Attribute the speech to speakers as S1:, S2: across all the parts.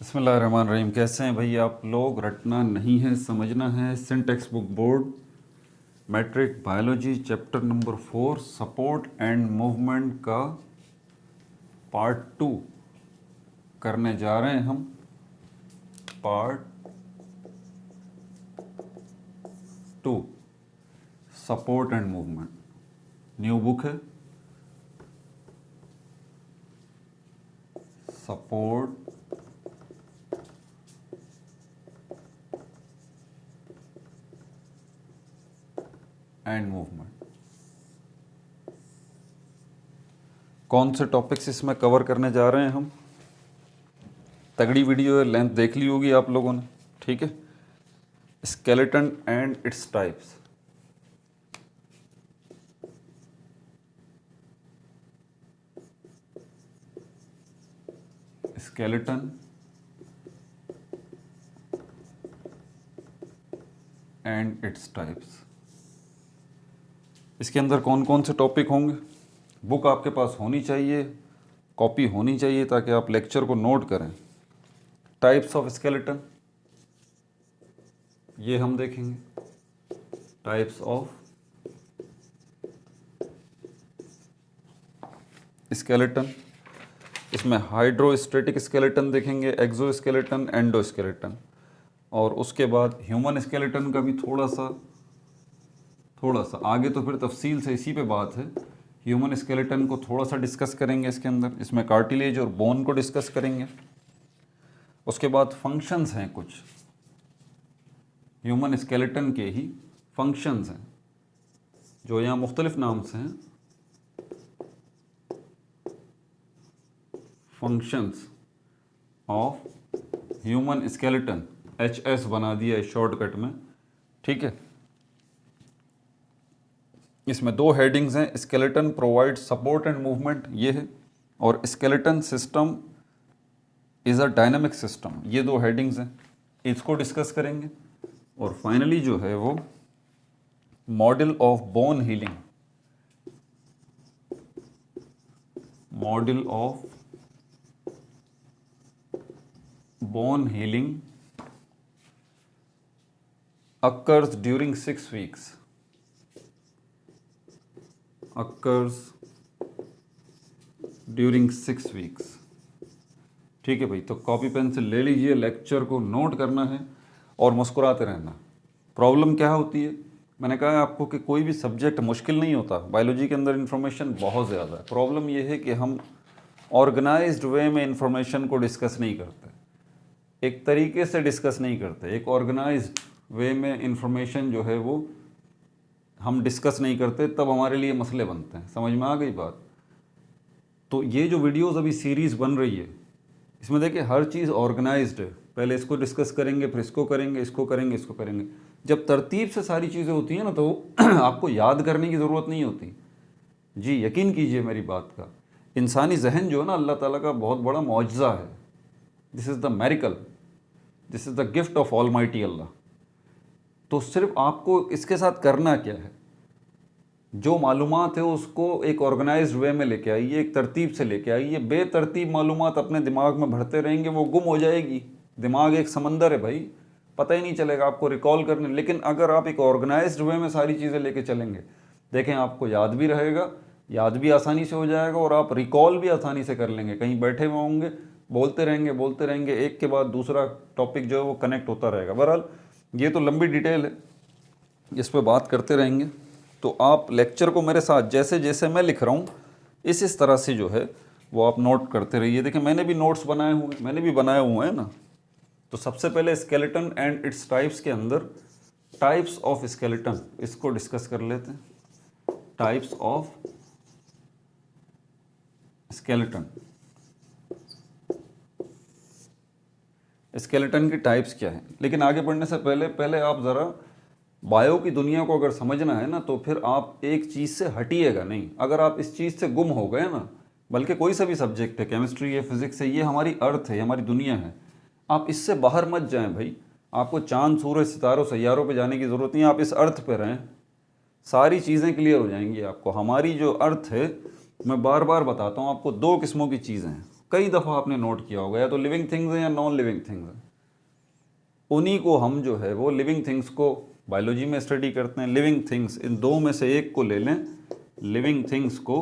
S1: बिस्मिल्लाहिर्रहमानिर्रहीम। कैसे हैं भाई आप लोग? रटना नहीं है, समझना है। Syntax book board matric biology chapter number 4 support and movement का पार्ट 2 करने जा रहे हैं हम। Part 2 support and movement, new book है। Support and movement. कौन से टॉपिक्स इसमें कवर करने जा रहे हैं हम? तगड़ी वीडियो है, लेंथ देख ली होगी आप लोगों ने, ठीक है। Skeleton and its types, skeleton and its types. इसके अंदर कौन कौन से टॉपिक होंगे? बुक आपके पास होनी चाहिए, कॉपी होनी चाहिए, ताकि आप लेक्चर को नोट करें। टाइप्स ऑफ स्केलेटन ये हम देखेंगे। टाइप्स ऑफ स्केलेटन, इसमें हाइड्रोस्टेटिक स्केलेटन देखेंगे, एक्सोस्केलेटन, एंडोस्केलेटन, और उसके बाद ह्यूमन स्केलेटन का भी थोड़ा सा आगे, तो फिर तफसील से इसी पे बात है। ह्यूमन स्केलेटन को थोड़ा सा डिस्कस करेंगे इसके अंदर। इसमें कार्टिलेज और बोन को डिस्कस करेंगे। उसके बाद फंक्शंस हैं कुछ, ह्यूमन स्केलेटन के ही फंक्शंस हैं जो यहाँ मुख्तलिफ नाम से हैं। Functions of human skeleton, HS बना दिया है शॉर्टकट में, ठीक है। इसमें दो हेडिंग्स हैं, skeleton provide support and movement, ये है, और skeleton system is a dynamic system, ये दो हेडिंग्स हैं, इसको डिस्कस करेंगे। और फाइनली जो है वो model of bone healing, model of bone healing occurs during 6 weeks, occurs during 6 weeks, ठीक है भाई। तो कॉपी पेंसिल ले लीजिए, लेक्चर को नोट करना है और मुस्कुराते रहना। प्रॉब्लम क्या होती है? मैंने कहा आपको कि कोई भी सब्जेक्ट मुश्किल नहीं होता, बायोलॉजी के अंदर इन्फॉर्मेशन बहुत ज़्यादा है। प्रॉब्लम ये है कि हम ऑर्गेनाइज्ड वे में इन्फॉर्मेशन को डिस्कस नहीं करते, एक तरीके से डिस्कस नहीं करते, एक ऑर्गेनाइज्ड वे में इंफॉर्मेशन जो है वो हम डिस्कस नहीं करते, तब हमारे लिए मसले बनते हैं। समझ में आ गई बात? तो ये जो वीडियोस अभी सीरीज़ बन रही है, इसमें देखिए हर चीज़ ऑर्गेनाइज्ड है। पहले इसको डिस्कस करेंगे, फिर इसको करेंगे, इसको करेंगे, इसको करेंगे। जब तरतीब से सारी चीज़ें होती हैं ना, तो आपको याद करने की ज़रूरत नहीं होती। जी यकीन कीजिए मेरी बात का। इंसानी जहन जो है ना, अल्लाह ताला का बहुत बड़ा मौजज़ा है। This is the miracle, this is the gift of almighty Allah. तो सिर्फ आपको इसके साथ करना क्या है, जो मालूमात है उसको एक ऑर्गेनाइज्ड वे में लेके आइए, एक तरतीब से लेके आइए। बेतरतीब मालूमात अपने दिमाग में भरते रहेंगे, वो गुम हो जाएगी। दिमाग एक समंदर है भाई, पता ही नहीं चलेगा आपको रिकॉल करने। लेकिन अगर आप एक ऑर्गेनाइज्ड वे में सारी चीज़ें लेके चलेंगे, देखें आपको याद भी रहेगा, याद भी आसानी से हो जाएगा, और आप रिकॉल भी आसानी से कर लेंगे। कहीं बैठे हुए होंगे, बोलते रहेंगे, एक के बाद दूसरा टॉपिक जो है वो कनेक्ट होता रहेगा। बहरहाल ये तो लंबी डिटेल है, इस पर बात करते रहेंगे। तो आप लेक्चर को मेरे साथ जैसे जैसे मैं लिख रहा हूँ इस तरह से जो है वो आप नोट करते रहिए। देखिए मैंने भी नोट्स बनाए हुए हैं ना। तो सबसे पहले स्केलेटन एंड इट्स टाइप्स के अंदर टाइप्स ऑफ स्केलेटन, इसको डिस्कस कर लेते हैं। टाइप्स ऑफ स्केलेटन, स्केलेटन की टाइप्स क्या है। लेकिन आगे बढ़ने से पहले आप ज़रा बायो की दुनिया को अगर समझना है ना, तो फिर आप एक चीज़ से हटिएगा नहीं। अगर आप इस चीज़ से गुम हो गए ना, बल्कि कोई सा भी सब्जेक्ट है, केमिस्ट्री है, फिजिक्स है, ये हमारी अर्थ है, हमारी दुनिया है, आप इससे बाहर मत जाएं भाई। आपको चांद, सूरज, सितारों, सैयारों पे जाने की ज़रूरत नहीं है, आप इस अर्थ पे रहें, सारी चीज़ें क्लियर हो जाएंगी आपको। हमारी जो अर्थ है, मैं बार बार बताता हूँ आपको, दो किस्मों की चीज़ें हैं। कई दफ़ा आपने नोट किया होगा, या तो लिविंग थिंग्स हैं या नॉन लिविंग थिंग्स हैं। उन्हीं को हम जो है वो लिविंग थिंग्स को बायोलॉजी में स्टडी करते हैं। लिविंग थिंग्स, इन दो में से एक को ले लें, लिविंग थिंग्स को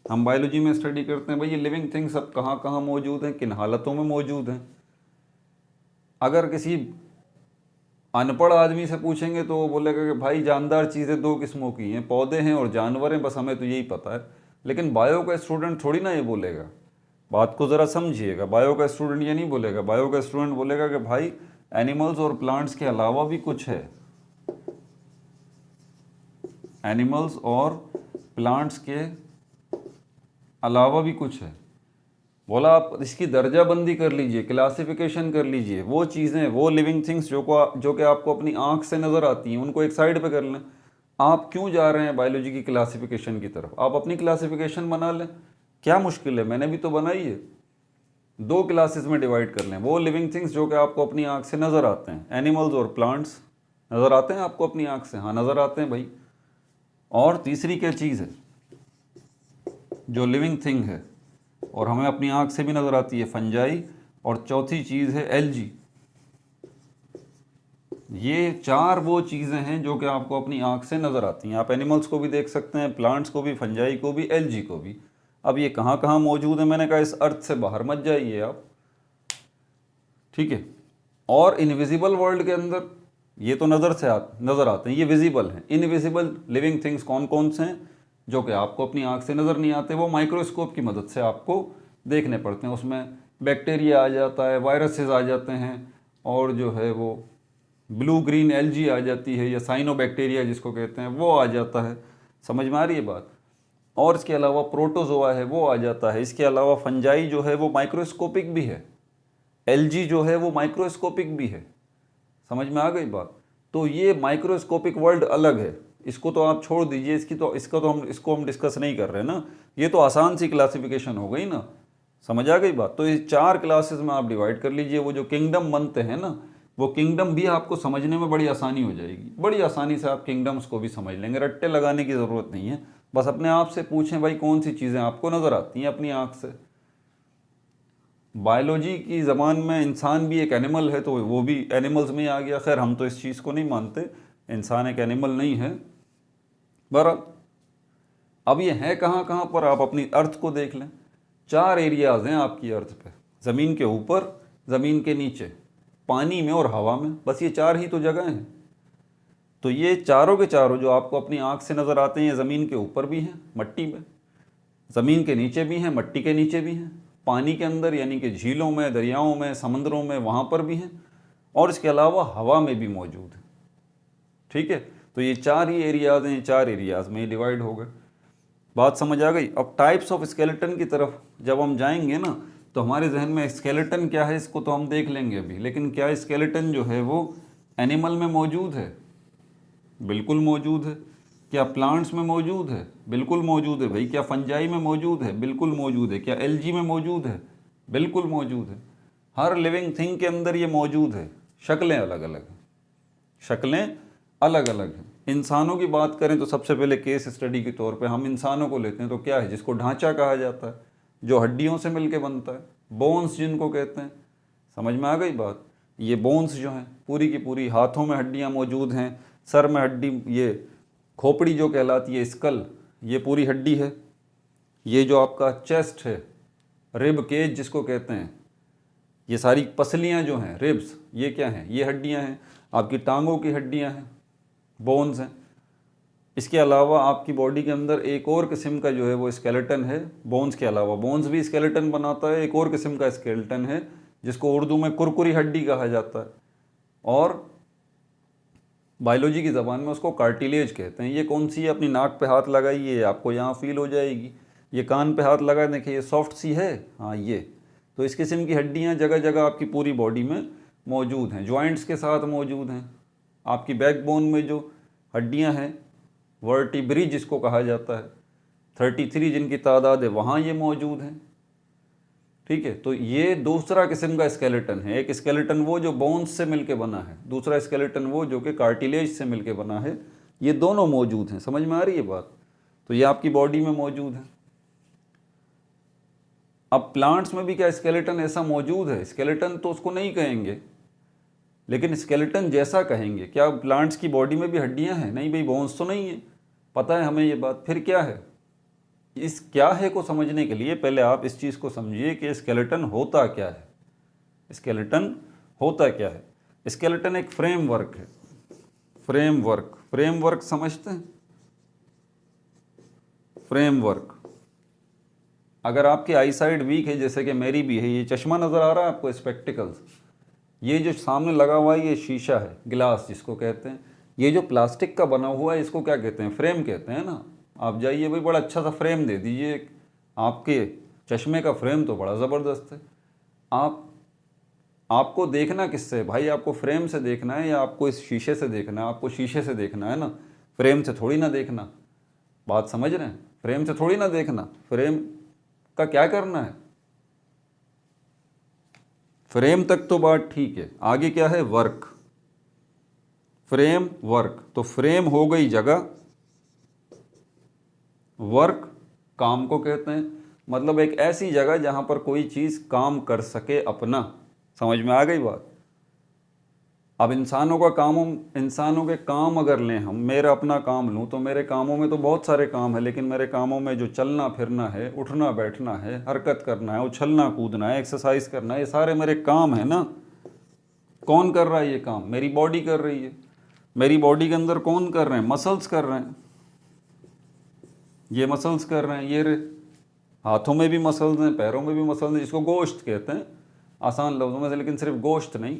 S1: हम बायोलॉजी में स्टडी करते हैं। भाई ये लिविंग थिंग्स अब कहाँ कहाँ मौजूद हैं, किन हालतों में मौजूद हैं। अगर किसी अनपढ़ आदमी से पूछेंगे तो वो बोलेगा कि भाई जानदार चीज़ें दो किस्मों की हैं, पौधे हैं और जानवर हैं, बस हमें तो यही पता है। लेकिन बायो का स्टूडेंट थोड़ी ना ये बोलेगा। बात को ज़रा समझिएगा, बायो का स्टूडेंट ये नहीं बोलेगा। बायो का स्टूडेंट बोलेगा कि भाई एनिमल्स और प्लांट्स के अलावा भी कुछ है, एनिमल्स और प्लांट्स के अलावा भी कुछ है। बोला आप इसकी दर्जाबंदी कर लीजिए, क्लासिफिकेशन कर लीजिए। वो चीज़ें, वो लिविंग थिंग्स जो कि आपको अपनी आंख से नज़र आती हैं, उनको एक साइड पे कर लें। आप क्यों जा रहे हैं बायोलॉजी की क्लासिफिकेशन की तरफ? आप अपनी क्लासिफिकेशन बना लें, क्या मुश्किल है, मैंने भी तो बनाई है। दो क्लासेस में डिवाइड कर लें, वो लिविंग थिंग्स जो कि आपको अपनी आंख से नज़र आते हैं, एनिमल्स और प्लांट्स। नज़र आते हैं आपको अपनी आंख से? हाँ नज़र आते हैं भाई। और तीसरी क्या चीज़ है जो लिविंग थिंग है और हमें अपनी आंख से भी नज़र आती है? फंजाई। और चौथी चीज़ है एल्जी। ये चार वो चीज़ें हैं जो कि आपको अपनी आंख से नज़र आती हैं। आप एनिमल्स को भी देख सकते हैं, प्लांट्स को भी, फंजाई को भी, एल्जी को भी। अब ये कहाँ कहाँ मौजूद है? मैंने कहा इस अर्थ से बाहर मत जाइए आप, ठीक है। और इनविजिबल वर्ल्ड के अंदर ये तो नज़र से नज़र आते हैं, ये विजिबल हैं। इनविजिबल लिविंग थिंग्स कौन कौन से हैं जो कि आपको अपनी आंख से नज़र नहीं आते? वो माइक्रोस्कोप की मदद से आपको देखने पड़ते हैं। उसमें बैक्टीरिया आ जाता है, वायरसेस आ जाते हैं, और जो है वो ब्लू ग्रीन एल्जी आ जाती है, या साइनोबैक्टीरिया जिसको कहते हैं, वो आ जाता है। समझ में आ रही है बात? और इसके अलावा प्रोटोजोआ है, वो आ जाता है। इसके अलावा फंजाई जो है वो माइक्रोस्कोपिक भी है, एल्जी जो है वो माइक्रोस्कोपिक भी है। समझ में आ गई बात? तो ये माइक्रोस्कोपिक वर्ल्ड अलग है, इसको तो आप छोड़ दीजिए, इसको हम डिस्कस नहीं कर रहे ना। ये तो आसान सी क्लासिफिकेशन हो गई ना। समझ आ गई बात? तो ये चार क्लासेस में आप डिवाइड कर लीजिए। वो जो किंगडम बनते हैं ना, वो किंगडम भी आपको समझने में बड़ी आसानी हो जाएगी। बड़ी आसानी से आप किंगडम्स को भी समझ लेंगे, रट्टे लगाने की ज़रूरत नहीं है। बस अपने आप से पूछें भाई कौन सी चीज़ें आपको नज़र आती हैं अपनी आँख से। बायोलॉजी की ज़बान में इंसान भी एक एनिमल है, तो वो भी एनिमल्स में ही आ गया। खैर हम तो इस चीज़ को नहीं मानते, इंसान एक एनिमल नहीं है। बहरहाल अब ये है कहाँ कहाँ पर? आप अपनी अर्थ को देख लें। चार एरियाज़ हैं आपकी अर्थ पे, ज़मीन के ऊपर, ज़मीन के नीचे, पानी में और हवा में। बस ये चार ही तो जगह हैं। तो ये चारों के चारों जो आपको अपनी आँख से नज़र आते हैं, ये ज़मीन के ऊपर भी हैं मट्टी में, ज़मीन के नीचे भी हैं, मट्टी के नीचे भी हैं, पानी के अंदर यानी कि झीलों में, दरियाओं में, समंदरों में, वहाँ पर भी हैं, और इसके अलावा हवा में भी मौजूद है। ठीक है, तो ये चार ही एरियाज़ हैं, चार एरियाज़ में ही डिवाइड हो गए। बात समझ आ गई? अब टाइप्स ऑफ स्केलेटन की तरफ जब हम जाएंगे ना, तो हमारे जहन में स्केलेटन क्या है इसको तो हम देख लेंगे अभी। लेकिन क्या स्केलेटन जो है वो एनिमल में मौजूद है? बिल्कुल मौजूद है। क्या प्लांट्स में मौजूद है? बिल्कुल मौजूद है भाई। क्या फंजाई में मौजूद है? बिल्कुल मौजूद है। क्या एल्जी में मौजूद है? बिल्कुल मौजूद है। हर लिविंग थिंग के अंदर ये मौजूद है। शक्लें अलग अलग हैं, शक्लें अलग अलग हैं। इंसानों की बात करें तो सबसे पहले केस स्टडी के तौर पे हम इंसानों को लेते हैं, तो क्या है? जिसको ढांचा कहा जाता है, जो हड्डियों से मिलके बनता है, बोन्स जिनको कहते हैं। समझ में आ गई बात? ये बोन्स जो हैं पूरी की पूरी, हाथों में हड्डियाँ मौजूद हैं, सर में हड्डी, ये खोपड़ी जो कहलाती है, स्कल, ये पूरी हड्डी है। ये जो आपका चेस्ट है, रिब केज जिसको कहते हैं, ये सारी पसलियाँ जो हैं, रिब्स, ये क्या हैं? ये हड्डियाँ हैं। आपकी टांगों की हड्डियाँ हैं, बोन्स हैं। इसके अलावा आपकी बॉडी के अंदर एक और किस्म का जो है वो स्केलेटन है, बोन्स के अलावा। बोन्स भी स्केलेटन बनाता है, एक और किस्म का स्केलेटन है जिसको उर्दू में कुरकुरी हड्डी कहा जाता है, और बायोलॉजी की ज़बान में उसको कार्टिलेज कहते हैं। ये कौन सी है? अपनी नाक पे हाथ लगाइए, आपको यहाँ फील हो जाएगी। ये कान पे हाथ लगाए, देखिए ये सॉफ्ट सी है, हाँ ये। तो इस किस्म की हड्डियाँ जगह जगह आपकी पूरी बॉडी में मौजूद हैं, जॉइंट्स के साथ मौजूद हैं। आपकी बैकबोन में जो हड्डियाँ हैं, वर्टिब्री जिसको कहा जाता है, 33 जिनकी तादाद है, वहाँ ये मौजूद हैं। ठीक है, तो ये दूसरा किस्म का स्केलेटन है। एक स्केलेटन वो जो बोन्स से मिलके बना है, दूसरा स्केलेटन वो जो कि कार्टिलेज से मिलके बना है। ये दोनों मौजूद हैं। समझ में आ रही है बात? तो ये आपकी बॉडी में मौजूद है। अब प्लांट्स में भी क्या स्केलेटन ऐसा मौजूद है? स्केलेटन तो उसको नहीं कहेंगे, लेकिन स्केलेटन जैसा कहेंगे। क्या प्लांट्स की बॉडी में भी हड्डियां हैं? नहीं भाई, बोन्स तो नहीं है, पता है हमें ये बात। फिर क्या है? इस क्या है को समझने के लिए पहले आप इस चीज़ को समझिए कि स्केलेटन होता क्या है। स्केलेटन होता क्या है? स्केलेटन एक फ्रेमवर्क है। फ्रेमवर्क समझते हैं? फ्रेमवर्क। अगर आपकी आई साइड वीक है, जैसे कि मेरी भी है, ये चश्मा नज़र आ रहा है आपको, स्पेक्टिकल्स, ये जो सामने लगा हुआ है ये शीशा है, ग्लास जिसको कहते हैं। ये जो प्लास्टिक का बना हुआ है इसको क्या कहते हैं? फ्रेम कहते हैं ना। आप जाइए भाई, बड़ा अच्छा सा फ्रेम दे दीजिए। आपके चश्मे का फ्रेम तो बड़ा ज़बरदस्त है। आपको देखना किससे है भाई? आपको फ्रेम से देखना है या आपको इस शीशे से देखना है? आपको शीशे से देखना है ना, फ्रेम से थोड़ी ना देखना। बात समझ रहे हैं? फ्रेम से थोड़ी ना देखना। फ्रेम का क्या करना है? फ्रेम तक तो बात ठीक है, आगे क्या है? वर्क। फ्रेम वर्क, तो फ्रेम हो गई जगह, वर्क काम को कहते हैं। मतलब एक ऐसी जगह जहां पर कोई चीज़ काम कर सके अपना। समझ में आ गई बात? अब इंसानों के काम अगर लें हम, मेरा अपना काम लूँ तो मेरे कामों में तो बहुत सारे काम है, लेकिन मेरे कामों में जो चलना फिरना है, उठना बैठना है, हरकत करना है, उछलना कूदना है, एक्सरसाइज करना है, ये सारे मेरे काम है ना। कौन कर रहा है ये काम? मेरी बॉडी कर रही है। मेरी बॉडी के अंदर कौन कर रहे हैं? मसल्स कर रहे हैं। ये मसल्स कर रहे हैं, ये रे, हाथों में भी मसल्स हैं, पैरों में भी मसल्स हैं, जिसको गोश्त कहते हैं आसान लफ्ज़ों में से। लेकिन सिर्फ गोश्त नहीं,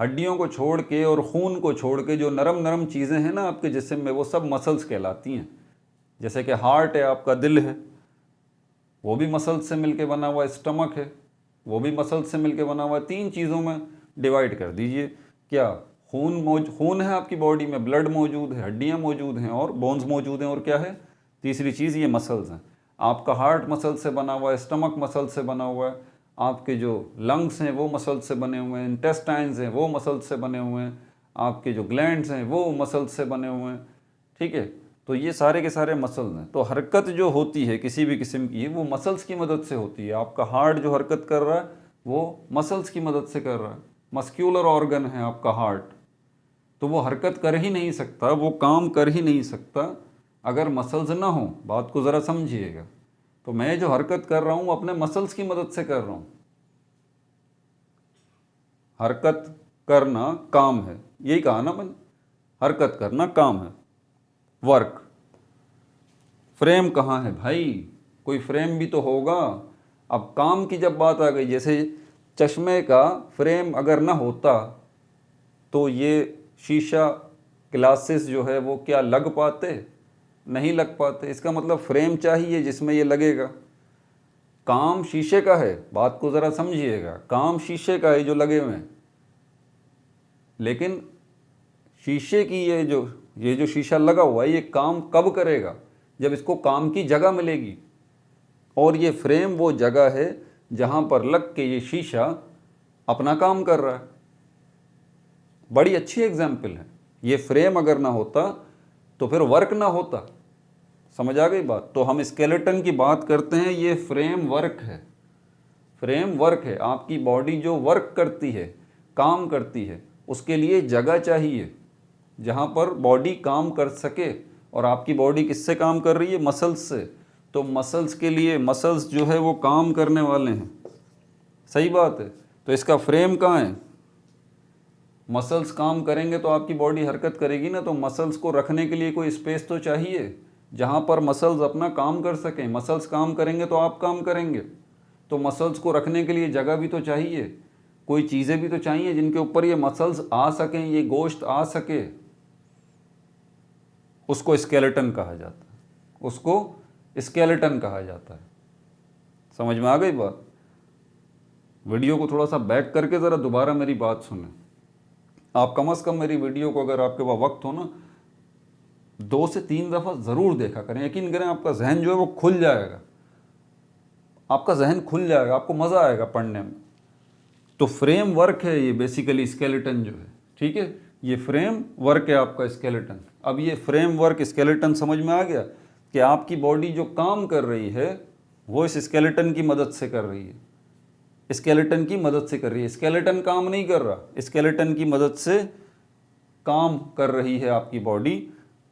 S1: हड्डियों को छोड़ के और खून को छोड़ के जो नरम नरम चीज़ें हैं ना आपके जिस्म में, वो सब मसल्स कहलाती हैं। जैसे कि हार्ट है, आपका दिल है, वो भी मसल्स से मिलके बना हुआ है। स्टमक है, वो भी मसल्स से मिलके बना हुआ है। 3 चीज़ों में डिवाइड कर दीजिए। क्या? खून है आपकी बॉडी में, ब्लड मौजूद है, हड्डियाँ मौजूद हैं और बोन्स मौजूद हैं, और क्या है तीसरी चीज़? ये मसल्स हैं। आपका हार्ट मसल से बना हुआ है, स्टमक मसल से बना हुआ है, आपके जो लंग्स हैं वो मसल से बने हुए हैं, इंटेस्टाइन्स हैं वो मसल से बने हुए हैं, आपके जो ग्लैंड्स हैं वो मसल से बने हुए हैं। ठीक है, तो ये सारे के सारे मसल्स हैं। तो हरकत जो होती है किसी भी किस्म की, वो मसल्स की मदद से होती है। आपका हार्ट जो हरकत कर रहा है वो मसल्स की मदद से कर रहा है। मस्क्यूलर ऑर्गन है आपका हार्ट, तो वो हरकत कर ही नहीं सकता, वो काम कर ही नहीं सकता अगर मसल्स ना हो। बात को ज़रा समझिएगा। तो मैं जो हरकत कर रहा हूँ अपने मसल्स की मदद से कर रहा हूँ। हरकत करना काम है, यही कहा ना मैंने, हरकत करना काम है, वर्क। फ्रेम कहाँ है भाई? कोई फ्रेम भी तो होगा। अब काम की जब बात आ गई, जैसे चश्मे का फ्रेम अगर ना होता तो ये शीशा ग्लासेस जो है वो क्या लग पाते? नहीं लग पाते। इसका मतलब फ्रेम चाहिए जिसमें ये लगेगा। काम शीशे का है, बात को ज़रा समझिएगा, काम शीशे का है जो लगे हुए हैं। लेकिन शीशे की ये जो शीशा लगा हुआ है, ये काम कब करेगा? जब इसको काम की जगह मिलेगी। और ये फ्रेम वो जगह है जहाँ पर लग के ये शीशा अपना काम कर रहा है। बड़ी अच्छी एग्जाम्पल है। ये फ्रेम अगर ना होता तो फिर वर्क ना होता। समझ आ गई बात? तो हम स्केलेटन की बात करते हैं, ये फ्रेम वर्क है। फ्रेम वर्क है। आपकी बॉडी जो वर्क करती है, काम करती है, उसके लिए जगह चाहिए जहाँ पर बॉडी काम कर सके। और आपकी बॉडी किससे काम कर रही है? मसल्स से। तो मसल्स के लिए, मसल्स जो है वो काम करने वाले हैं। सही बात है। तो इसका फ्रेम कहाँ है? मसल्स काम करेंगे तो आपकी बॉडी हरकत करेगी ना। तो मसल्स को रखने के लिए कोई स्पेस तो चाहिए जहाँ पर मसल्स अपना काम कर सकें। मसल्स काम करेंगे तो आप काम करेंगे। तो मसल्स को रखने के लिए जगह भी तो चाहिए, कोई चीज़ें भी तो चाहिए जिनके ऊपर ये मसल्स आ सकें, ये गोश्त आ सके। उसको स्केलेटन कहा जाता है, उसको स्केलेटन कहा जाता है। समझ में आ गई बात? वीडियो को थोड़ा सा बैक करके ज़रा दोबारा मेरी बात सुने। आप कम से कम मेरी वीडियो को, अगर आपके पास वक्त हो ना, 2 से 3 दफ़ा ज़रूर देखा करें। यकीन करें आपका जहन जो है वो खुल जाएगा। आपका जहन खुल जाएगा, आपको मज़ा आएगा पढ़ने में। तो फ्रेम वर्क है ये बेसिकली स्केलेटन जो है। ठीक है, ये फ्रेम वर्क है आपका स्केलेटन। अब ये फ्रेम वर्क स्केलेटन समझ में आ गया कि आपकी बॉडी जो काम कर रही है वो इस स्केलेटन की मदद से कर रही है, स्केलेटन की मदद से कर रही है। स्केलेटन काम नहीं कर रहा, स्केलेटन की मदद से काम कर रही है आपकी बॉडी।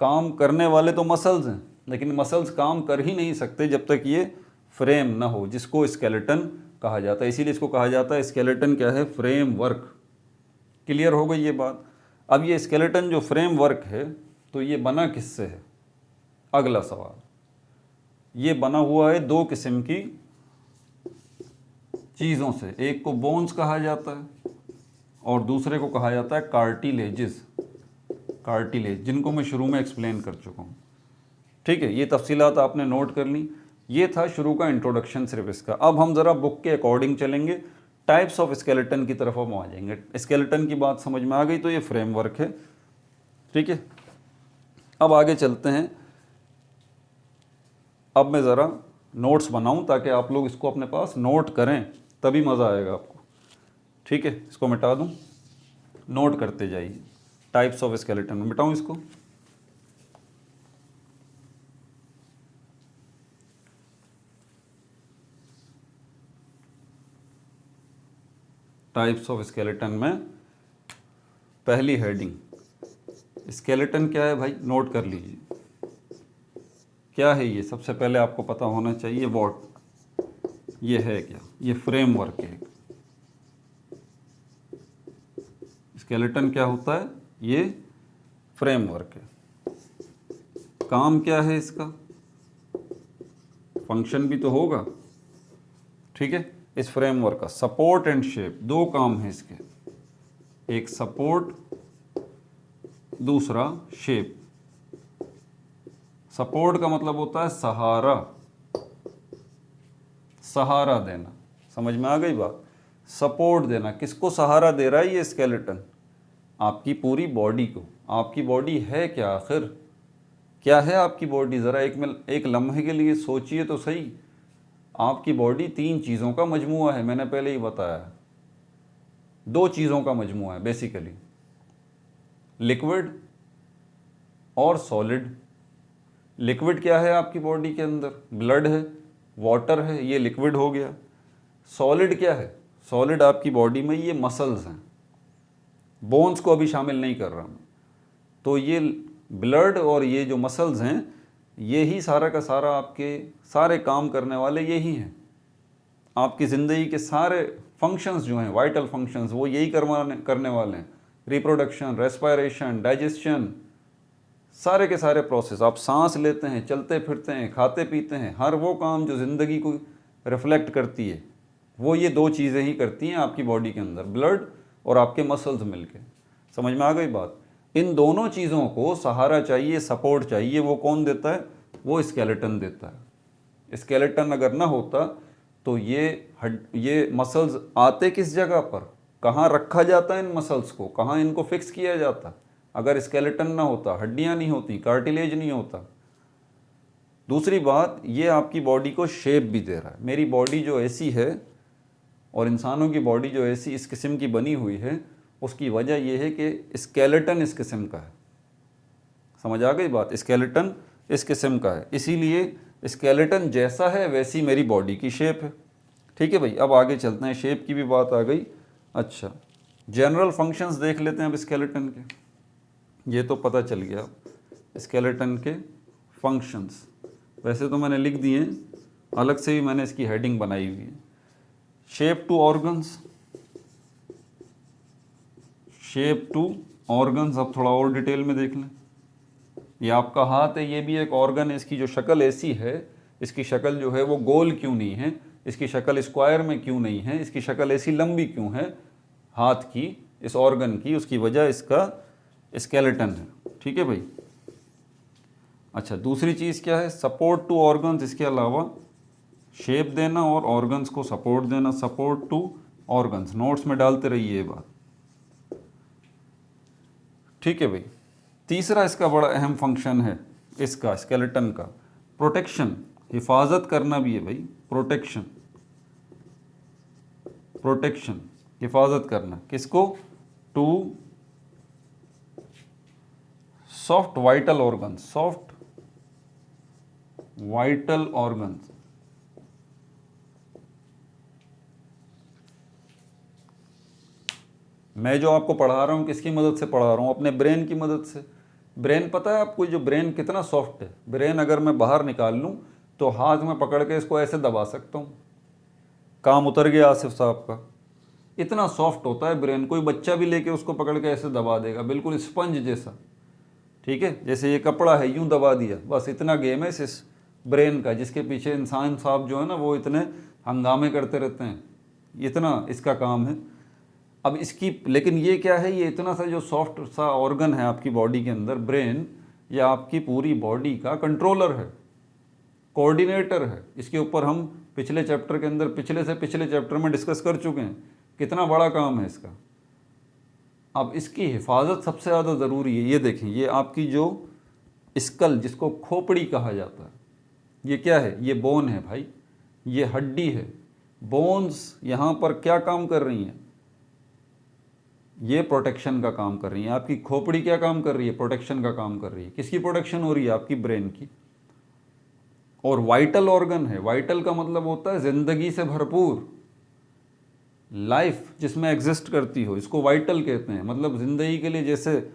S1: काम करने वाले तो मसल्स हैं, लेकिन मसल्स काम कर ही नहीं सकते जब तक ये फ्रेम ना हो, जिसको स्केलेटन कहा जाता है। इसीलिए इसको कहा जाता है स्केलेटन क्या है, फ्रेम वर्क। क्लियर हो गई ये बात। अब ये स्केलेटन जो फ्रेम वर्क है, तो ये बना किससे है? अगला सवाल। ये बना हुआ है दो किस्म की चीज़ों से, एक को बोन्स कहा जाता है और दूसरे को कहा जाता है कार्टिलेजेस, कार्टिलेज, जिनको मैं शुरू में एक्सप्लेन कर चुका हूँ। ठीक है, ये तफसीलात आपने नोट कर ली। ये था शुरू का इंट्रोडक्शन सिर्फ इसका। अब हम ज़रा बुक के अकॉर्डिंग चलेंगे, टाइप्स ऑफ स्केलेटन की तरफ हम आ जाएंगे। स्केलेटन की बात समझ में आ गई, तो ये फ्रेमवर्क है। ठीक है, अब आगे चलते हैं। अब मैं ज़रा नोट्स बनाऊं ताकि आप लोग इसको अपने पास नोट करें, तभी मज़ा आएगा आपको। ठीक है, इसको मिटा दूं, नोट करते जाइए। टाइप्स ऑफ स्केलेटन में मिटाऊं इसको। टाइप्स ऑफ स्केलेटन में पहली हेडिंग, स्केलेटन क्या है भाई, नोट कर लीजिए। क्या है ये, सबसे पहले आपको पता होना चाहिए। वॉट, ये है क्या, ये फ्रेमवर्क है। स्केलेटन क्या होता है, ये फ्रेमवर्क है। काम क्या है इसका, फंक्शन भी तो होगा। ठीक है, इस फ्रेमवर्क का सपोर्ट एंड शेप, दो काम है इसके, एक सपोर्ट, दूसरा शेप। सपोर्ट का मतलब होता है सहारा, सहारा देना। समझ में आ गई बात? सपोर्ट देना, किसको सहारा दे रहा है ये स्केलेटन? आपकी पूरी बॉडी को। आपकी बॉडी है क्या आखिर, क्या है आपकी बॉडी? ज़रा एक लम्हे के लिए सोचिए तो सही। आपकी बॉडी तीन चीज़ों का मजमुआ है, मैंने पहले ही बताया। दो चीज़ों का मजमुआ है बेसिकली, लिक्विड और सॉलिड। लिक्विड क्या है आपकी बॉडी के अंदर? ब्लड है, वाटर है, ये लिक्विड हो गया। सॉलिड क्या है? सॉलिड आपकी बॉडी में ये मसल्स हैं, बोन्स को अभी शामिल नहीं कर रहा मैं। तो ये ब्लड और ये जो मसल्स हैं, ये ही सारा का सारा आपके सारे काम करने वाले यही हैं। आपकी ज़िंदगी के सारे फंक्शंस जो हैं, वाइटल फंक्शंस, वो यही करने वाले हैं। रिप्रोडक्शन, रेस्पायरेशन, डाइजेशन, सारे के सारे प्रोसेस। आप सांस लेते हैं, चलते फिरते हैं, खाते पीते हैं, हर वो काम जो ज़िंदगी को रिफ्लेक्ट करती है, वो ये दो चीज़ें ही करती हैं आपकी बॉडी के अंदर, ब्लड और आपके मसल्स मिलके। समझ में आ गई बात? इन दोनों चीज़ों को सहारा चाहिए, सपोर्ट चाहिए, वो कौन देता है? वो स्केलेटन देता है। स्केलेटन अगर ना होता तो ये मसल्स आते किस जगह पर, कहाँ रखा जाता है इन मसल्स को, कहाँ इनको फिक्स किया जाता? अगर स्केलेटन ना होता, हड्डियाँ नहीं होती, कार्टिलेज नहीं होता। दूसरी बात, ये आपकी बॉडी को शेप भी दे रहा है। मेरी बॉडी जो ऐसी है और इंसानों की बॉडी जो ऐसी इस किस्म की बनी हुई है, उसकी वजह यह है कि स्केलेटन इस किस्म का है। समझ आ गई बात? स्केलेटन इस किस्म का है, इसीलिए स्केलेटन जैसा है वैसी मेरी बॉडी की शेप है। ठीक है भाई, अब आगे चलते हैं, शेप की भी बात आ गई। अच्छा, जनरल फंक्शंस देख लेते हैं अब स्केलेटन के। ये तो पता चल गया स्केलेटन के फंक्शंस, वैसे तो मैंने लिख दिए हैं, अलग से भी मैंने इसकी हेडिंग बनाई हुई है। Shape to organs, shape to organs, अब थोड़ा और डिटेल में देख लें। ये आपका हाथ है, ये भी एक ऑर्गन है। इसकी जो शक्ल ऐसी है, इसकी शक्ल जो है वो गोल क्यों नहीं है, इसकी शक्ल स्क्वायर में क्यों नहीं है, इसकी शक्ल ऐसी लंबी क्यों है हाथ की, इस ऑर्गन की? उसकी वजह इसका स्केलेटन है। ठीक है भाई। अच्छा, दूसरी चीज़ क्या है? सपोर्ट टू ऑर्गन्स, इसके अलावा शेप देना और ऑर्गन्स को सपोर्ट देना। सपोर्ट टू ऑर्गन्स, नोट्स में डालते रहिए ये बात। ठीक है भाई। तीसरा इसका बड़ा अहम फंक्शन है इसका, स्केलेटन का, प्रोटेक्शन, हिफाजत करना भी है भाई। प्रोटेक्शन, प्रोटेक्शन, हिफाजत करना, किसको? To soft vital organs, soft vital organs. मैं जो आपको पढ़ा रहा हूँ किसकी मदद से पढ़ा रहा हूँ? अपने ब्रेन की मदद से। ब्रेन पता है आपको, जो ब्रेन कितना सॉफ्ट है? ब्रेन अगर मैं बाहर निकाल लूँ तो हाथ में पकड़ के इसको ऐसे दबा सकता हूँ, काम उतर गया आसिफ साहब का। इतना सॉफ्ट होता है ब्रेन, कोई बच्चा भी लेके उसको पकड़ के ऐसे दबा देगा, बिल्कुल स्पंज जैसा। ठीक है, जैसे ये कपड़ा है यूं दबा दिया, बस इतना गेम है इस ब्रेन का, जिसके पीछे इंसान साहब जो है ना वो इतने हंगामे करते रहते हैं, इतना इसका काम है। अब इसकी लेकिन ये क्या है, ये इतना सा जो सॉफ्ट सा ऑर्गन है आपकी बॉडी के अंदर, ब्रेन, ये आपकी पूरी बॉडी का कंट्रोलर है, कोऑर्डिनेटर है। इसके ऊपर हम पिछले चैप्टर के अंदर, पिछले से पिछले चैप्टर में डिस्कस कर चुके हैं, कितना बड़ा काम है इसका। अब इसकी हिफाजत सबसे ज़्यादा ज़रूरी है। ये देखें, ये आपकी जो स्कल, जिसको खोपड़ी कहा जाता है, ये क्या है? ये बोन है भाई, ये हड्डी है। बोन्स यहाँ पर क्या काम कर रही हैं? ये प्रोटेक्शन का काम कर रही हैं। आपकी खोपड़ी क्या काम कर रही है? प्रोटेक्शन का काम कर रही है। किसकी प्रोटेक्शन हो रही है? आपकी ब्रेन की। और वाइटल ऑर्गन है। वाइटल का मतलब होता है जिंदगी से भरपूर, लाइफ जिसमें एग्जिस्ट करती हो, इसको वाइटल कहते हैं। मतलब जिंदगी के लिए, जैसे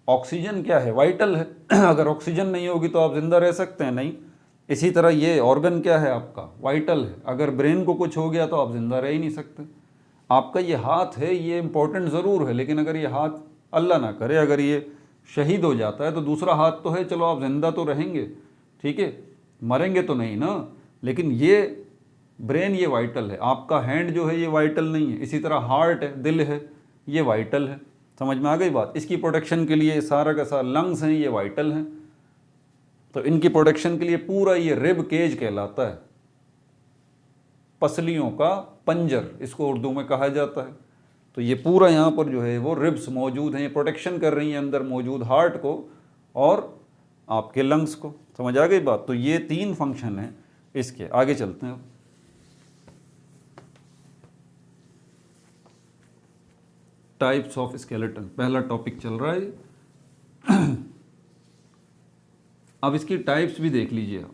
S1: ऑक्सीजन क्या है? वाइटल है। अगर ऑक्सीजन नहीं होगी तो आप जिंदा रह सकते हैं? नहीं। इसी तरह ये ऑर्गन क्या है आपका? वाइटल है। अगर ब्रेन को कुछ हो गया तो आप जिंदा रह ही नहीं सकते। आपका ये हाथ है, ये इंपॉर्टेंट ज़रूर है, लेकिन अगर ये हाथ, अल्लाह ना करे, अगर ये शहीद हो जाता है तो दूसरा हाथ तो है, चलो आप जिंदा तो रहेंगे, ठीक है, मरेंगे तो नहीं ना। लेकिन ये ब्रेन, ये वाइटल है। आपका हैंड जो है ये वाइटल नहीं है। इसी तरह हार्ट है, दिल है, ये वाइटल है। समझ में आ गई बात? इसकी प्रोटेक्शन के लिए सारा का सारा लंग्स हैं, ये वाइटल हैं। तो इनकी प्रोटेक्शन के लिए पूरा ये रिब केज कहलाता है, पसलियों का पंजर इसको उर्दू में कहा जाता है। तो ये पूरा यहाँ पर जो है वो रिब्स मौजूद हैं, ये प्रोटेक्शन कर रही हैं अंदर मौजूद हार्ट को और आपके लंग्स को। समझ आ गई बात? तो ये 3 फंक्शन हैं इसके। आगे चलते हैं। टाइप्स ऑफ स्केलेटन, पहला टॉपिक चल रहा है। अब इसकी टाइप्स भी देख लीजिए आप।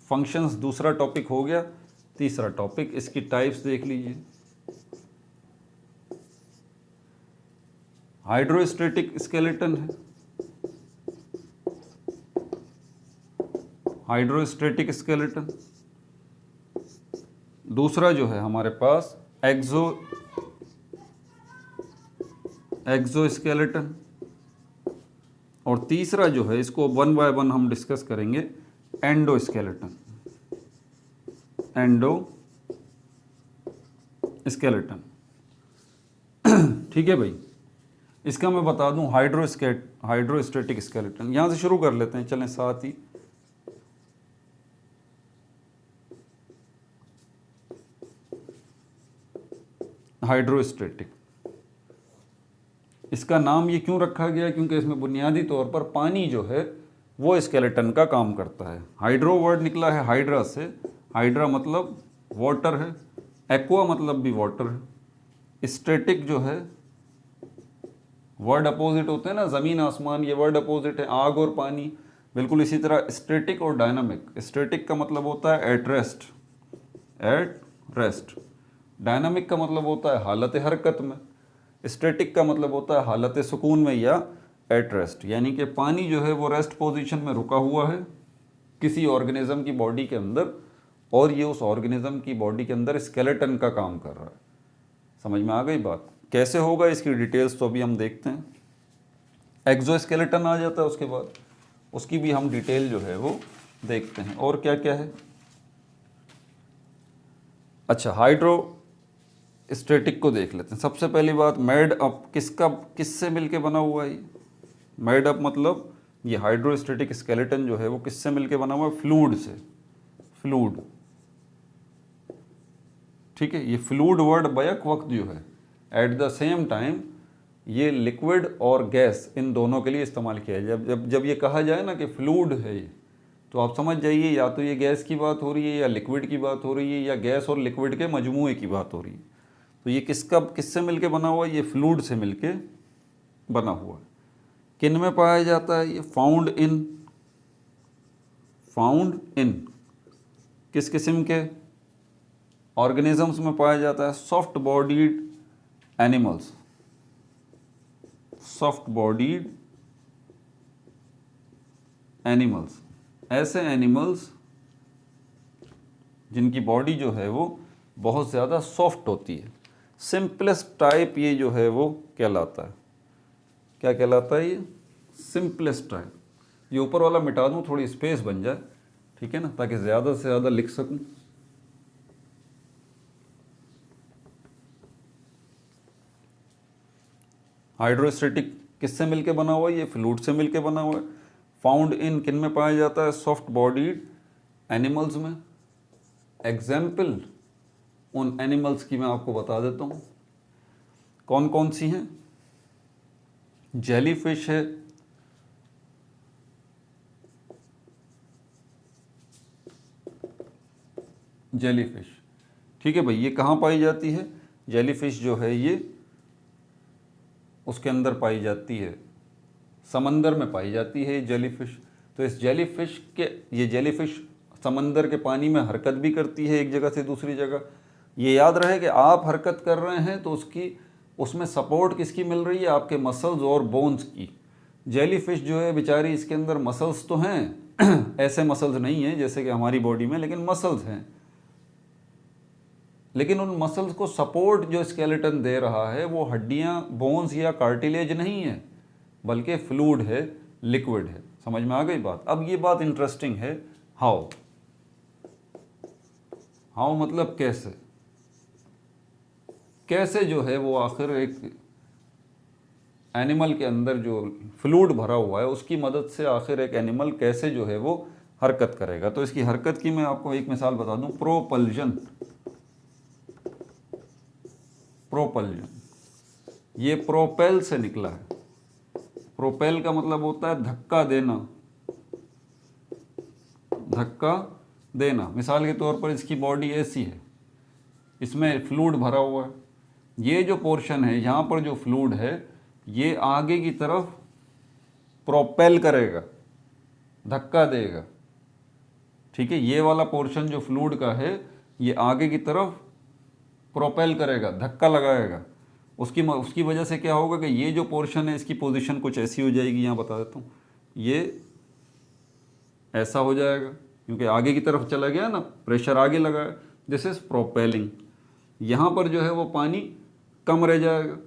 S1: फंक्शंस दूसरा टॉपिक हो गया, तीसरा टॉपिक इसकी टाइप्स देख लीजिए। हाइड्रोस्टैटिक स्केलेटन है, हाइड्रोस्टैटिक स्केलेटन। दूसरा जो है हमारे पास एक्सोस्केलेटन। और तीसरा जो है, इसको 1 बाय 1 हम डिस्कस करेंगे, एंडोस्केलेटन। एंडोस्केलेटन, ठीक है भाई। इसका मैं बता दूं, हाइड्रोस्टैटिक स्केलेटन, यहां से शुरू कर लेते हैं, चलें साथ ही। हाइड्रोस्टैटिक, इसका नाम ये क्यों रखा गया? क्योंकि इसमें बुनियादी तौर पर पानी जो है वो स्केलेटन का काम करता है। हाइड्रो वर्ड निकला है हाइड्रा से, हाइड्रा मतलब वाटर है, एक्वा मतलब भी वाटर है। स्टैटिक जो है, वर्ड अपोजिट होते हैं ना, ज़मीन आसमान, ये वर्ड अपोजिट है, आग और पानी। बिल्कुल इसी तरह स्टैटिक और डायनामिक। स्टैटिक का मतलब होता है at rest, at rest. Dynamic का मतलब होता है हालत हरकत में। स्टैटिक का मतलब होता है हालत सुकून में या एट रेस्ट, यानी कि पानी जो है वो रेस्ट पोजीशन में रुका हुआ है किसी ऑर्गेनिज्म की बॉडी के अंदर, और ये उस ऑर्गेनिज्म की बॉडी के अंदर स्केलेटन का काम कर रहा है। समझ में आ गई बात? कैसे होगा इसकी डिटेल्स तो अभी हम देखते हैं। एक्सोस्केलेटन आ जाता है उसके बाद, उसकी भी हम डिटेल जो है वो देखते हैं। और क्या क्या है? अच्छा, हाइड्रोस्टैटिक को देख लेते हैं। सबसे पहली बात, मेड अप, किससे मिलके बना हुआ है? मेड अप मतलब ये हाइड्रोस्टैटिक स्केलेटन जो है वो किससे मिलके बना हुआ है? फ्लूइड से। फ्लूइड, ठीक है। ये फ्लूइड वर्ड बैक वक्त जो है, एट द सेम टाइम ये लिक्विड और गैस इन दोनों के लिए इस्तेमाल किया है। जब ये कहा जाए ना कि फ्लूइड है ये, तो आप समझ जाइए या तो ये गैस की बात हो रही है या लिक्विड की बात हो रही है या गैस और लिक्विड के मजमूए की बात हो रही है। तो ये किससे मिलके बना हुआ है? ये फ्लूइड से मिलके बना हुआ है। किन में पाया जाता है ये? फाउंड इन किस किस्म के ऑर्गेनिजम्स में पाया जाता है? Soft bodied animals, soft bodied animals, ऐसे एनिमल्स जिनकी बॉडी जो है वो बहुत ज़्यादा सॉफ्ट होती है। सिंपलेस्ट टाइप ये जो है वो कहलाता है, क्या कहलाता है ये? Simplest type. ये ऊपर वाला मिटा दूँ, थोड़ी स्पेस बन जाए, ठीक है ना, ताकि ज़्यादा से ज़्यादा लिख सकूँ। हाइड्रोस्टेटिक किससे मिलके बना हुआ है? ये फ्लूइड से मिलके बना हुआ है। फाउंड इन किन में पाया जाता है? सॉफ्ट बॉडीड एनिमल्स में। एग्जाम्पल उन एनिमल्स की मैं आपको बता देता हूँ कौन कौन सी हैं। जेलीफिश है, जेलीफिश, ठीक है भाई। ये कहाँ पाई जाती है? जेलीफिश जो है ये उसके अंदर पाई जाती है, समंदर में पाई जाती है ये जेलीफिश। तो इस जेलीफिश के, ये जेलीफिश समंदर के पानी में हरकत भी करती है एक जगह से दूसरी जगह। ये याद रहे कि आप हरकत कर रहे हैं तो उसमें सपोर्ट किसकी मिल रही है? आपके मसल्स और बोन्स की। जेलीफिश जो है बेचारी, इसके अंदर मसल्स तो हैं ऐसे मसल्स नहीं हैं जैसे कि हमारी बॉडी में, लेकिन मसल्स हैं। लेकिन उन मसल्स को सपोर्ट जो स्केलेटन दे रहा है वो हड्डियां, बोन्स या कार्टिलेज नहीं है, बल्कि फ्लूइड है, लिक्विड है। समझ में आ गई बात? अब ये बात इंटरेस्टिंग है। हाउ, हाउ मतलब कैसे, कैसे जो है वो आखिर एक एनिमल के अंदर जो फ्लूइड भरा हुआ है उसकी मदद से आखिर एक एनिमल कैसे जो है वो हरकत करेगा। तो इसकी हरकत की मैं आपको एक मिसाल बता दूं। प्रोपल्जन, प्रोपल्जन, ये प्रोपेल से निकला है। प्रोपेल का मतलब होता है धक्का देना, धक्का देना। मिसाल के तौर पर इसकी बॉडी ऐसी है, इसमें फ्लूइड भरा हुआ है। ये जो पोर्शन है यहाँ पर जो फ्लूइड है ये आगे की तरफ प्रोपेल करेगा, धक्का देगा, ठीक है। ये वाला पोर्शन जो फ्लूइड का है ये आगे की तरफ प्रोपेल करेगा, धक्का लगाएगा। उसकी वजह से क्या होगा कि ये जो पोर्शन है इसकी पोजीशन कुछ ऐसी हो जाएगी, यहाँ बता देता हूँ, ये ऐसा हो जाएगा क्योंकि आगे की तरफ चला गया ना, प्रेशर आगे लगा है। This is propelling. यहाँ पर जो है वो पानी कम रह जाएगा,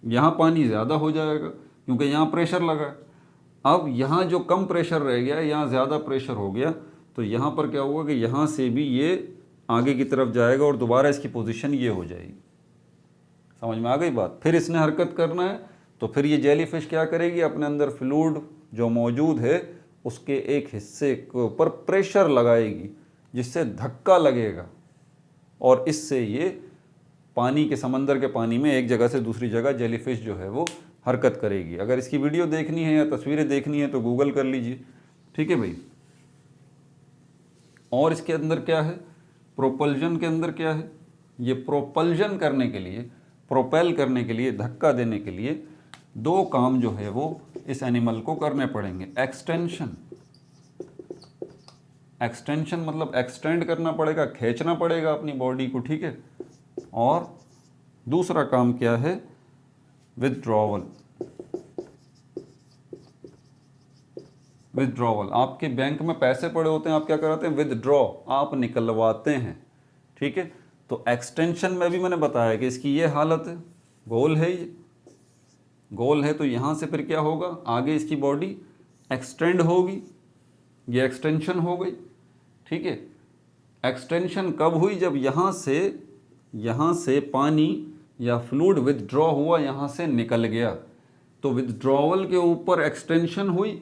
S1: यहाँ पानी ज़्यादा हो जाएगा क्योंकि यहाँ प्रेशर लगा है। अब यहाँ जो कम प्रेशर रह गया, यहाँ ज़्यादा प्रेशर हो गया, तो यहाँ पर क्या होगा कि यहाँ से भी ये आगे की तरफ जाएगा और दोबारा इसकी पोजीशन ये हो जाएगी। समझ में आ गई बात? फिर इसने हरकत करना है तो फिर ये जेलीफिश क्या करेगी? अपने अंदर फ्लूइड जो मौजूद है उसके एक हिस्से के ऊपर प्रेशर लगाएगी जिससे धक्का लगेगा और इससे ये पानी के, समंदर के पानी में एक जगह से दूसरी जगह जेलीफिश जो है वो हरकत करेगी। अगर इसकी वीडियो देखनी है या तस्वीरें देखनी है तो गूगल कर लीजिए, ठीक है भाई। और इसके अंदर क्या है? प्रोपल्जन के अंदर क्या है? ये प्रोपल्जन करने के लिए, प्रोपेल करने के लिए, धक्का देने के लिए दो काम जो है वो इस एनिमल को करने पड़ेंगे। एक्सटेंशन, एक्सटेंशन मतलब एक्सटेंड करना पड़ेगा, खींचना पड़ेगा अपनी बॉडी को, ठीक है। और दूसरा काम क्या है? विथड्रॉवल। विथड्रॉवल, आपके बैंक में पैसे पड़े होते हैं, आप क्या कराते हैं? विथड्रॉ, आप निकलवाते हैं, ठीक है। तो एक्सटेंशन में भी मैंने बताया कि इसकी ये हालत है, गोल है, ये गोल है, तो यहाँ से फिर क्या होगा? आगे इसकी बॉडी एक्सटेंड होगी, ये एक्सटेंशन हो गई, ठीक है। एक्सटेंशन कब हुई? जब यहाँ से पानी या फ्लूइड विथड्रॉ हुआ, यहाँ से निकल गया, तो विथड्रॉवल के ऊपर एक्सटेंशन हुई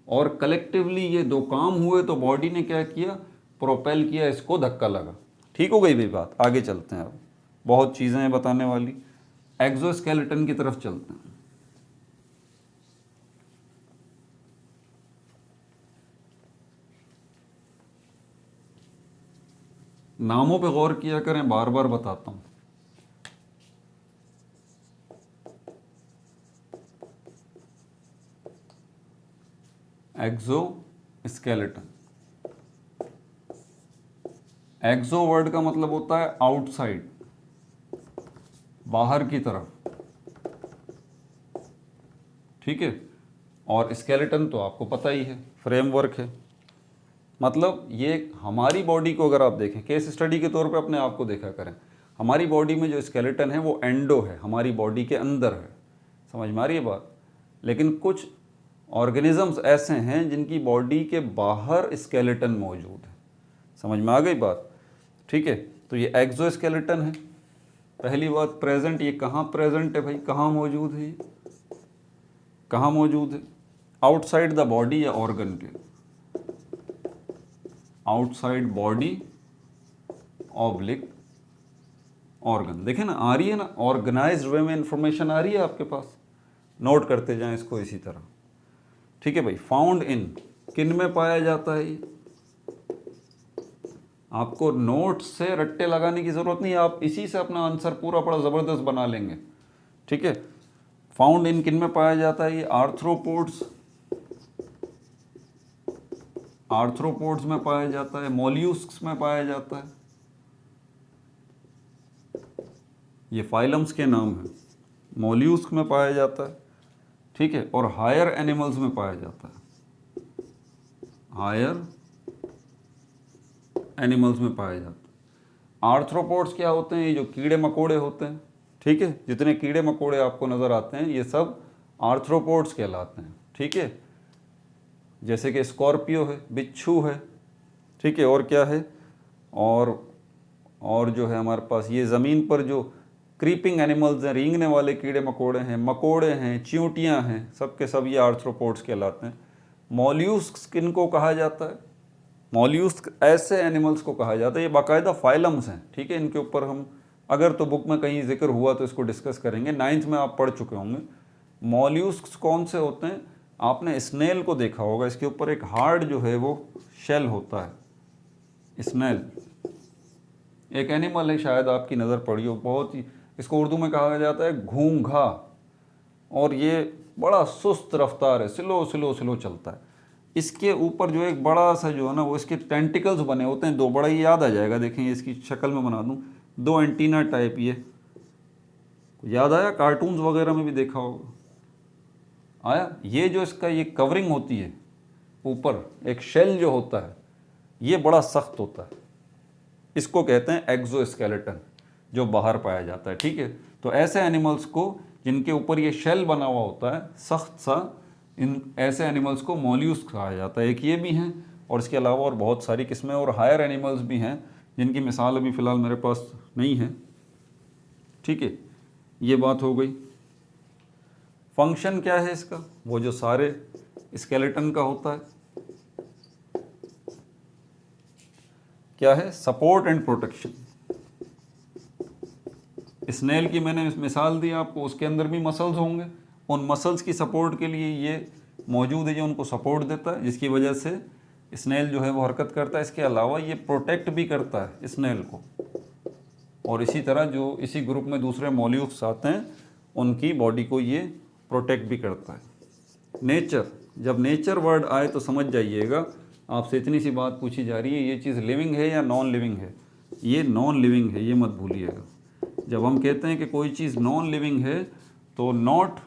S1: और कलेक्टिवली ये दो काम हुए, तो बॉडी ने क्या किया? प्रोपेल किया, इसको धक्का लगा। ठीक हो गई भी बात? आगे चलते हैं, अब बहुत चीज़ें हैं बताने वाली। एक्सोस्केलेटन की तरफ चलते हैं। नामों पे गौर किया करें, बार बार बताता हूं। एक्सोस्केलेटन, एक्सो वर्ड का मतलब होता है आउटसाइड, बाहर की तरफ, ठीक है। और स्केलेटन तो आपको पता ही है, फ्रेमवर्क है। मतलब ये हमारी बॉडी को अगर आप देखें, केस स्टडी के तौर पे अपने आप को देखा करें, हमारी बॉडी में जो स्केलेटन है वो एंडो है, हमारी बॉडी के अंदर है। समझ में आ रही है बात? लेकिन कुछ ऑर्गेनिजम्स ऐसे हैं जिनकी बॉडी के बाहर स्केलेटन मौजूद है। समझ में आ गई बात? ठीक है। तो ये एक्सोस्केलेटन है। पहली बात प्रेजेंट, ये कहाँ प्रेजेंट है भाई, कहाँ मौजूद है, ये कहाँ मौजूद है? आउटसाइड द बॉडी या ऑर्गन के, आउटसाइड बॉडी ऑब्लिक ऑर्गन। देखें ना, आ रही है ना, ऑर्गेनाइज्ड वे में इंफॉर्मेशन आ रही है आपके पास, नोट करते जाएं इसको इसी तरह। ठीक है भाई। फाउंड इन, किन में पाया जाता है ये? आपको नोट से रट्टे लगाने की जरूरत नहीं है, आप इसी से अपना आंसर पूरा बड़ा जबरदस्त बना लेंगे। ठीक है। फाउंड इन किन में पाया जाता है ये? आर्थ्रोपोड्स, आर्थ्रोपोड्स में पाया जाता है, मोल्यूस्क्स में पाया जाता है। ये फाइलम्स के नाम है। मोल्यूस्क में पाया जाता है, ठीक है। और हायर एनिमल्स में पाया जाता है, हायर एनिमल्स में पाया जाता है। आर्थ्रोपोड्स क्या होते हैं? ये जो कीड़े मकोड़े होते हैं, ठीक है, जितने कीड़े मकोड़े आपको नज़र आते हैं ये सब आर्थ्रोपोड्स कहलाते हैं। ठीक है। जैसे कि स्कॉर्पियो है, बिच्छू है, ठीक है, और क्या है, और जो है हमारे पास ये ज़मीन पर जो क्रीपिंग एनिमल्स हैं, रेंगने वाले कीड़े मकोड़े हैं, चींटियाँ हैं, सब के सब ये आर्थ्रोपोड्स कहलाते हैं। मॉल्यूस्क्स किनको कहा जाता है? मॉल्यूस्क ऐसे एनिमल्स को कहा जाता है, ये बाकायदा फाइलम्स हैं। ठीक है। इनके ऊपर हम अगर तो बुक में कहीं जिक्र हुआ तो इसको डिस्कस करेंगे, 9th में आप पढ़ चुके होंगे। मॉल्यूस्क कौन से होते हैं? आपने स्नेल को देखा होगा, इसके ऊपर एक हार्ड जो है वो शेल होता है। स्नेल एक एनिमल है, शायद आपकी नज़र पड़ी हो, बहुत ही, इसको उर्दू में कहा जाता है घूंघा, और ये बड़ा सुस्त रफ्तार है, स्लो स्लो स्लो चलता है। इसके ऊपर जो एक बड़ा सा जो है ना वो इसके टेंटिकल्स बने होते हैं, दो, बड़ा ही याद आ जाएगा, देखें इसकी शक्ल में बना दूं, दो एंटीना टाइप, ये याद आया? कार्टून्स वगैरह में भी देखा होगा, आया? ये जो इसका ये कवरिंग होती है ऊपर, एक शेल जो होता है, ये बड़ा सख्त होता है, इसको कहते हैं एक्सोस्केलेटन, जो बाहर पाया जाता है। ठीक है। तो ऐसे एनिमल्स को जिनके ऊपर ये शेल बना हुआ होता है सख्त सा, इन ऐसे एनिमल्स को मॉल्यूस्क कहा जाता है। एक ये भी हैं, और इसके अलावा और बहुत सारी किस्में और हायर एनिमल्स भी हैं जिनकी मिसाल अभी फ़िलहाल मेरे पास नहीं है। ठीक है। ये बात हो गई। फंक्शन क्या है इसका? वो जो सारे स्केलेटन का होता है, क्या है? Support and protection. स्नेल की मैंने मिसाल दी आपको, उसके अंदर भी मसल्स होंगे, उन मसल्स की सपोर्ट के लिए ये मौजूद है जो उनको सपोर्ट देता है, जिसकी वजह से स्नेल जो है वो हरकत करता है। इसके अलावा ये प्रोटेक्ट भी करता है स्नेल को, और इसी तरह जो इसी ग्रुप में दूसरे मॉल्यूस्क्स आते हैं उनकी बॉडी को ये प्रोटेक्ट भी करता है। नेचर, जब नेचर वर्ड आए तो समझ जाइएगा, आपसे इतनी सी बात पूछी जा रही है, ये चीज़ लिविंग है या नॉन लिविंग है? ये नॉन लिविंग है, ये मत भूलिएगा। जब हम कहते हैं कि कोई चीज़ नॉन लिविंग है तो नॉट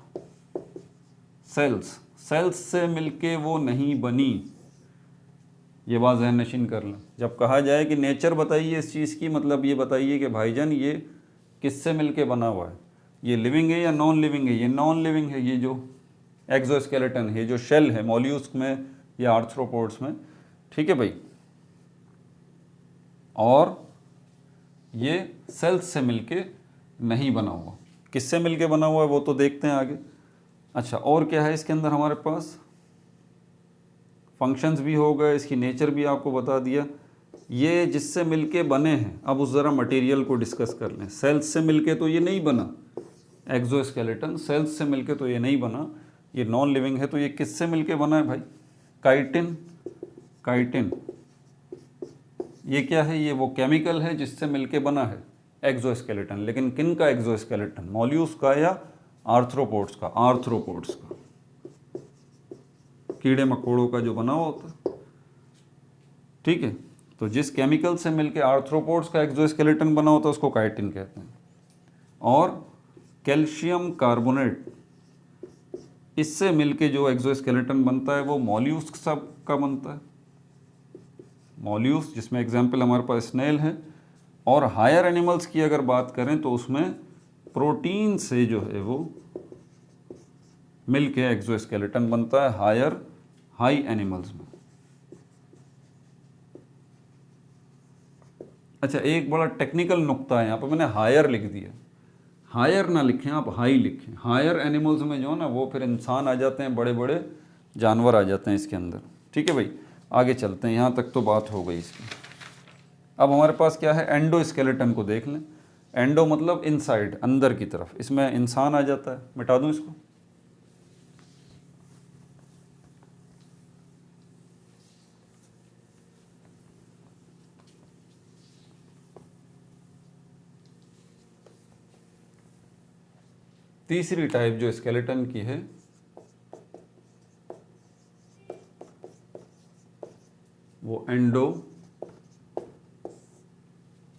S1: सेल्स, सेल्स से मिलके वो नहीं बनी, ये बात ज़हन नशीन कर लें। जब कहा जाए कि नेचर बताइए इस चीज़ की, मतलब ये बताइए कि भाईजान ये किससे मिलके बना हुआ है, ये लिविंग है या नॉन लिविंग है? ये नॉन लिविंग है। ये जो एक्सोस्केलेटन है, जो शेल है मॉल्यूस्क में या आर्थ्रोपोड्स में, ठीक है भाई, और ये सेल्स से मिलके नहीं बना हुआ। किससे मिलके बना हुआ है वो तो देखते हैं आगे। अच्छा, और क्या है इसके अंदर हमारे पास? फंक्शंस भी हो गए, इसकी नेचर भी आपको बता दिया। ये जिससे मिलके बने हैं, अब उस ज़रा मटेरियल को डिस्कस कर लें। सेल्स से मिलके तो ये नहीं बना एक्सोस्केलेटन, सेल्स से मिलके तो ये नहीं बना, ये नॉन लिविंग है। तो ये किससे मिलके बना है भाई? काइटिन, काइटिन ये क्या है? ये वो केमिकल है जिससे मिलके बना है एक्सोस्केलेटन। लेकिन किन का एक्सोस्केलेटन? मॉल्यूस्क का या आर्थ्रोपोड्स का? आर्थ्रोपोड्स का, कीड़े मकोड़ों का जो बना हुआ होता है। ठीक है। तो जिस केमिकल से मिलके आर्थ्रोपोड्स का एक्सोस्केलेटन बना होता है उसको काइटिन कहते हैं। और कैल्शियम कार्बोनेट, इससे मिलके जो एक्सोस्केलेटन बनता है वो मॉल्यूस्क सब का बनता है, मॉल्यूस्क, जिसमें एग्जाम्पल हमारे पास स्नेल है। और हायर एनिमल्स की अगर बात करें तो उसमें प्रोटीन से जो है वो मिलके एक्सोस्केलेटन बनता है हाई एनिमल्स में। अच्छा, एक बड़ा टेक्निकल नुक्ता है यहाँ पर, मैंने हायर लिख दिया, हायर ना लिखें आप, हाई लिखें। हायर एनिमल्स में जो है ना वो फिर इंसान आ जाते हैं, बड़े बड़े जानवर आ जाते हैं इसके अंदर। ठीक है भाई, आगे चलते हैं, यहाँ तक तो बात हो गई इसकी। अब हमारे पास क्या है, एंडोस्केलेटन को देख लें। एंडो मतलब इनसाइड, अंदर की तरफ, इसमें इंसान आ जाता है। मिटा दूं इसको, तीसरी टाइप जो स्केलेटन की है वो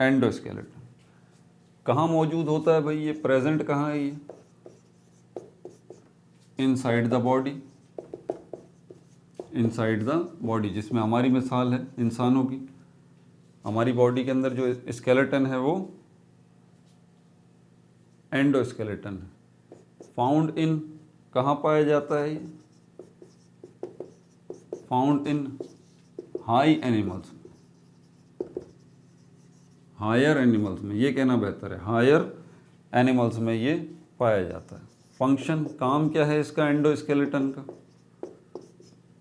S1: एंडोस्केलेटन। कहाँ मौजूद होता है भाई ये, प्रेजेंट कहाँ है ये, inside the body, inside the body, जिसमें हमारी मिसाल है इंसानों की। हमारी बॉडी के अंदर जो स्केलेटन है वो एंडोस्केलेटन है। फाउंड इन, कहाँ पाया जाता है ये, found in high animals, higher animals में, ये कहना बेहतर है, हायर एनिमल्स में ये पाया जाता है। फंक्शन, काम क्या है इसका एंडोस्केलेटन का,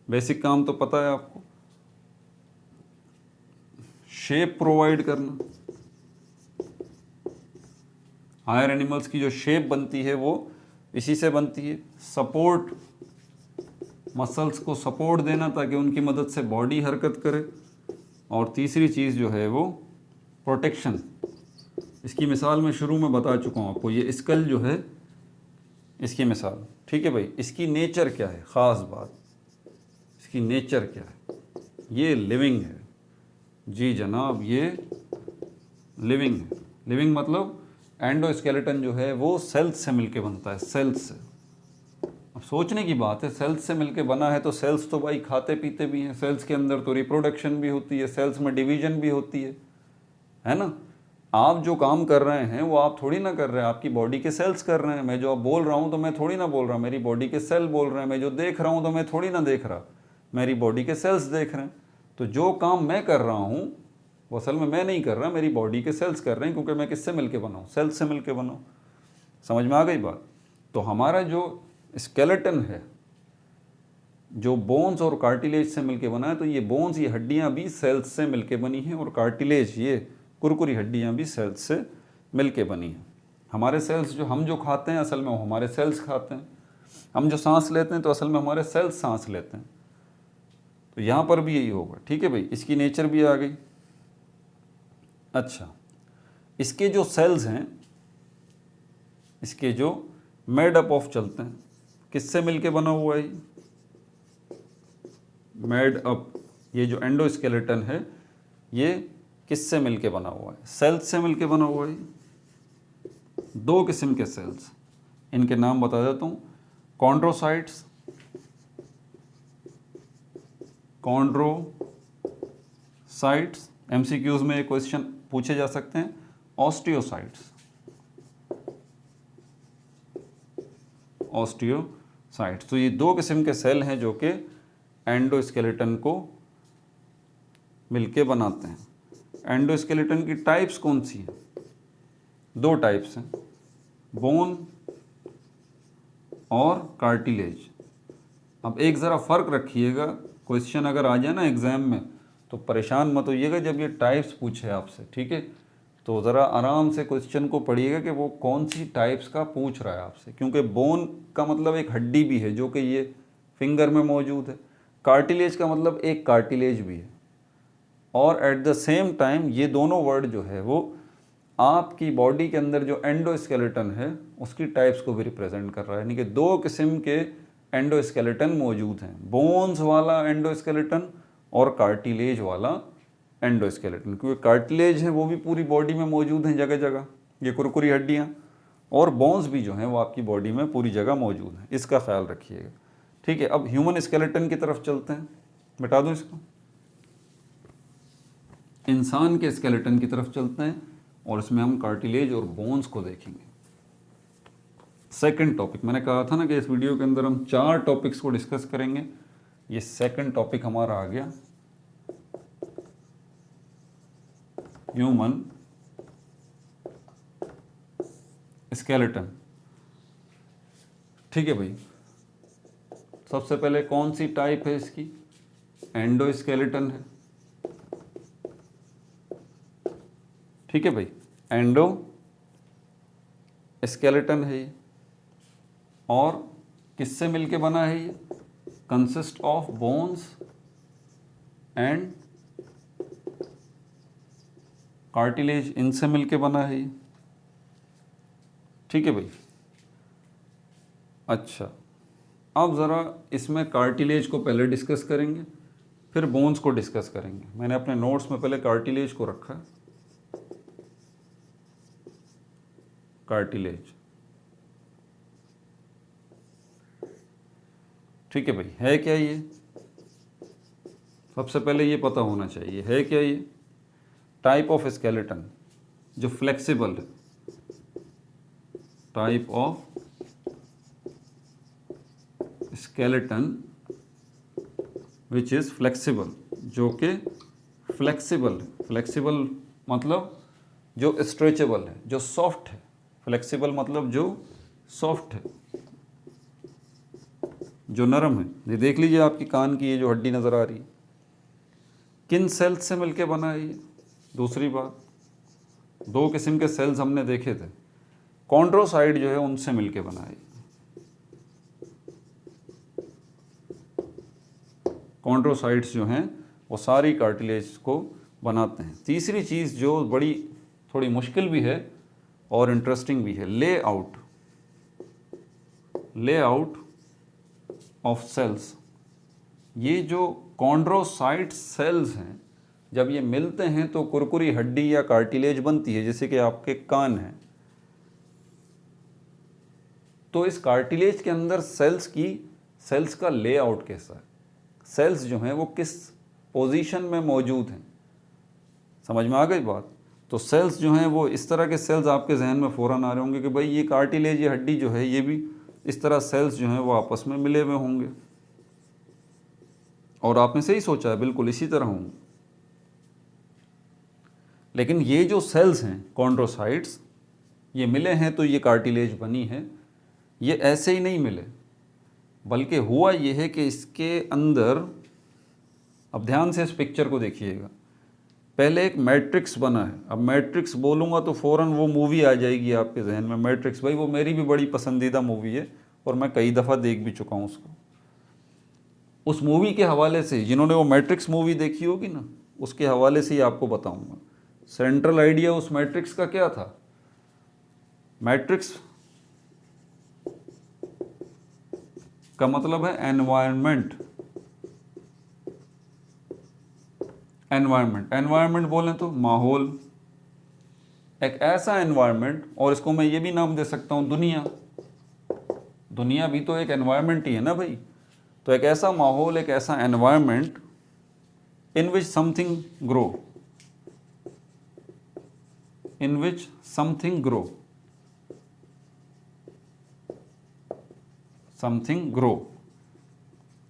S1: बेसिक काम तो पता है आपको, शेप प्रोवाइड करना। हायर एनिमल्स की जो शेप बनती है वो इसी से बनती है। सपोर्ट, मसल्स को सपोर्ट देना ताकि उनकी मदद से बॉडी हरकत करे। और तीसरी चीज़ जो है वो प्रोटेक्शन। इसकी मिसाल मैं शुरू में बता चुका हूँ आपको, ये स्कल जो है इसकी मिसाल। ठीक है भाई, इसकी नेचर क्या है, ख़ास बात, इसकी नेचर क्या है, ये लिविंग है। जी जनाब, ये लिविंग है। लिविंग मतलब एंडोस्केलेटन जो है वो सेल्स से मिलके बनता है, सेल्स से। अब सोचने की बात है, सेल्स से मिलके बना है तो सेल्स तो भाई खाते पीते भी हैं, सेल्स के अंदर तो रिप्रोडक्शन भी होती है, सेल्स में डिवीजन भी होती है ना। आप जो काम कर रहे हैं वो आप थोड़ी ना कर रहे हैं, आपकी बॉडी के सेल्स कर रहे हैं। मैं जो अब बोल रहा हूँ तो मैं थोड़ी ना बोल रहा, मेरी बॉडी के सेल बोल रहे हैं। मैं जो देख रहा हूँ तो मैं थोड़ी ना देख रहा, मेरी बॉडी के सेल्स देख रहे हैं। तो जो काम मैं कर रहा हूँ वो असल में मैं नहीं कर रहा, मेरी बॉडी के सेल्स कर रहे हैं, क्योंकि मैं किससे मिलके बना हूँ, सेल्स से मिलके बना हूँ। समझ में आ गई बात। तो हमारा जो स्केलेटन है जो बोन्स और कार्टिलेज से मिलके बना है, तो ये बोन्स, ये हड्डियाँ भी सेल्स से मिलके बनी हैं, और कार्टिलेज, ये कुरकुरी हड्डियाँ भी सेल्स से मिलके बनी हैं। हमारे सेल्स जो हम जो खाते हैं असल में वो हमारे सेल्स खाते हैं, हम जो सांस लेते हैं तो असल में हमारे सेल्स सांस लेते हैं। तो यहाँ पर भी यही होगा। ठीक है भाई, इसकी नेचर भी आ गई। अच्छा, इसके जो सेल्स हैं, इसके जो मेड अप ऑफ चलते हैं, किससे मिलके बना हुआ है, मेड अप, ये जो एंडोस्केलेटन है ये किससे मिलके बना हुआ है, सेल्स से मिलके बना हुआ है। दो किस्म के सेल्स, इनके नाम बता देता हूँ, कॉन्ड्रोसाइट्स, कॉन्ड्रोसाइट्स, एमसीक्यूज में एक क्वेश्चन पूछे जा सकते हैं, ऑस्टियोसाइट्स, ऑस्टियोसाइट्स। तो ये दो किस्म के सेल हैं जो कि एंडोस्केलेटन को मिलके बनाते हैं। एंडोस्केलेटन की टाइप्स कौन सी हैं, दो टाइप्स हैं, बोन और कार्टिलेज। अब एक ज़रा फ़र्क रखिएगा, क्वेश्चन अगर आ जाए ना एग्ज़ाम में तो परेशान मत होइएगा जब ये टाइप्स पूछे आपसे। ठीक है, तो ज़रा आराम से क्वेश्चन को पढ़िएगा कि वो कौन सी टाइप्स का पूछ रहा है आपसे, क्योंकि बोन का मतलब एक हड्डी भी है जो कि ये फिंगर में मौजूद है, कार्टिलेज का मतलब एक कार्टिलेज भी है, और एट द सेम टाइम ये दोनों वर्ड जो है वो आपकी बॉडी के अंदर जो एंडोस्केलेटन है उसकी टाइप्स को भी रिप्रेजेंट कर रहा है। यानी कि दो किस्म के एंडोस्केलेटन मौजूद हैं, बोन्स वाला एंडोस्केलेटन और कार्टिलेज वाला एंडोस्केलेटन। क्योंकि कार्टिलेज है वो भी पूरी बॉडी में मौजूद हैं जगह जगह, ये कुरकुरी हड्डियाँ, और बोन्स भी जो हैं वो आपकी बॉडी में पूरी जगह मौजूद हैं, इसका ख्याल रखिएगा। ठीक है, अब ह्यूमन स्केलेटन की तरफ चलते हैं, मिटा दूँ इसको, इंसान के स्केलेटन की तरफ चलते हैं और इसमें हम कार्टिलेज और बोन्स को देखेंगे। सेकंड टॉपिक, मैंने कहा था ना कि इस वीडियो के अंदर हम 4 टॉपिक्स को डिस्कस करेंगे, ये सेकंड टॉपिक हमारा आ गया, ह्यूमन स्केलेटन। ठीक है भाई, सबसे पहले कौन सी टाइप है इसकी, एंडोस्केलेटन है। ठीक है भाई, एंडो स्केलेटन है ये, और किससे मिलके बना है ये, consist of bones and cartilage, इनसे मिलके बना है ये। ठीक है भाई, अच्छा अब ज़रा इसमें कार्टिलेज को पहले डिस्कस करेंगे, फिर बोन्स को डिस्कस करेंगे। मैंने अपने नोट्स में पहले कार्टिलेज को रखा, कार्टिलेज। ठीक है भाई, है क्या ये, सबसे पहले ये पता होना चाहिए है क्या ये, टाइप ऑफ स्केलेटन जो फ्लेक्सिबल है, type of skeleton which is flexible, जो कि फ्लेक्सिबल है। फ्लेक्सिबल मतलब जो स्ट्रेचेबल है, जो सॉफ्ट है। फ्लेक्सिबल मतलब जो सॉफ्ट है, जो नरम है। ये देख लीजिए आपकी कान की ये जो हड्डी नज़र आ रही है, किन सेल्स से मिलके बना है ये। दूसरी बात, 2 किस्म के सेल्स हमने देखे थे, कॉन्ड्रोसाइट जो है उनसे मिलके बना है। कॉन्ड्रोसाइट्स जो हैं वो सारी कार्टिलेज को बनाते हैं। तीसरी चीज़ जो बड़ी थोड़ी मुश्किल भी है और इंटरेस्टिंग भी है, लेआउट ऑफ सेल्स। ये जो कॉन्ड्रोसाइट सेल्स हैं, जब ये मिलते हैं तो कुरकुरी हड्डी या कार्टिलेज बनती है, जैसे कि आपके कान हैं। तो इस कार्टिलेज के अंदर सेल्स का लेआउट कैसा है, सेल्स जो हैं वो किस पोजीशन में मौजूद हैं, समझ में आ गई बात। तो सेल्स जो हैं वो इस तरह के सेल्स आपके जहन में फ़ौरन आ रहे होंगे कि भाई ये कार्टिलेज, ये हड्डी जो है, ये भी इस तरह सेल्स जो हैं वो आपस में मिले हुए होंगे। और आपने सही सोचा है, बिल्कुल इसी तरह होंगे। लेकिन ये जो सेल्स हैं कॉन्ड्रोसाइट्स, ये मिले हैं तो ये कार्टिलेज बनी है। ये ऐसे ही नहीं मिले, बल्कि हुआ ये है कि इसके अंदर, अब ध्यान से इस पिक्चर को देखिएगा, पहले एक मैट्रिक्स बना है। अब मैट्रिक्स बोलूँगा तो फ़ौरन वो मूवी आ जाएगी आपके जहन में, मैट्रिक्स। भाई वो मेरी भी बड़ी पसंदीदा मूवी है और मैं कई दफ़ा देख भी चुका हूँ उसको। उस मूवी के हवाले से, जिन्होंने वो मैट्रिक्स मूवी देखी होगी ना, उसके हवाले से ही आपको बताऊँगा। सेंट्रल आइडिया उस मैट्रिक्स का क्या था, मैट्रिक्स का मतलब है एनवायरनमेंट। एनवायरनमेंट बोलें तो माहौल, एक ऐसा एनवायरनमेंट, और इसको मैं ये भी नाम दे सकता हूँ दुनिया। दुनिया भी तो एक एनवायरनमेंट ही है ना भाई। तो एक ऐसा माहौल, एक ऐसा environment in which something grow,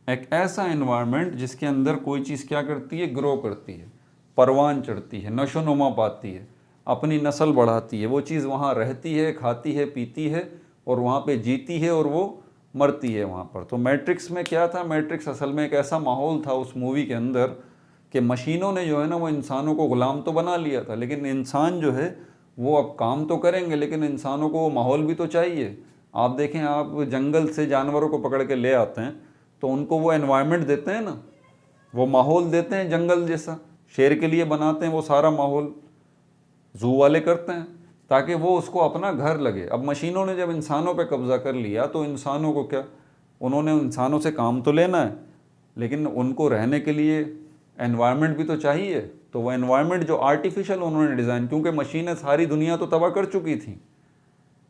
S1: एक ऐसा एनवायरनमेंट जिसके अंदर कोई चीज़ क्या करती है, ग्रो करती है, परवान चढ़ती है, नशोनुमा पाती है, अपनी नस्ल बढ़ाती है। वो चीज़ वहाँ रहती है, खाती है, पीती है, और वहाँ पे जीती है, और वो मरती है वहाँ पर। तो मैट्रिक्स में क्या था, मैट्रिक्स असल में एक ऐसा माहौल था उस मूवी के अंदर कि मशीनों ने जो है ना वो इंसानों को ग़ुलाम तो बना लिया था, लेकिन इंसान जो है वो अब काम तो करेंगे, लेकिन इंसानों को वो माहौल भी तो चाहिए। आप देखें, आप जंगल से जानवरों को पकड़ के ले आते हैं तो उनको वो एनवायरनमेंट देते हैं ना, वो माहौल देते हैं जंगल जैसा, शेर के लिए बनाते हैं वो सारा माहौल, जू वाले करते हैं ताकि वो उसको अपना घर लगे। अब मशीनों ने जब इंसानों पे कब्ज़ा कर लिया तो इंसानों को क्या, उन्होंने इंसानों से काम तो लेना है, लेकिन उनको रहने के लिए एनवायरनमेंट भी तो चाहिए। तो वो एनवायरनमेंट जो आर्टिफिशियल उन्होंने डिज़ाइन, क्योंकि मशीनें सारी दुनिया तो तबाह कर चुकी थी,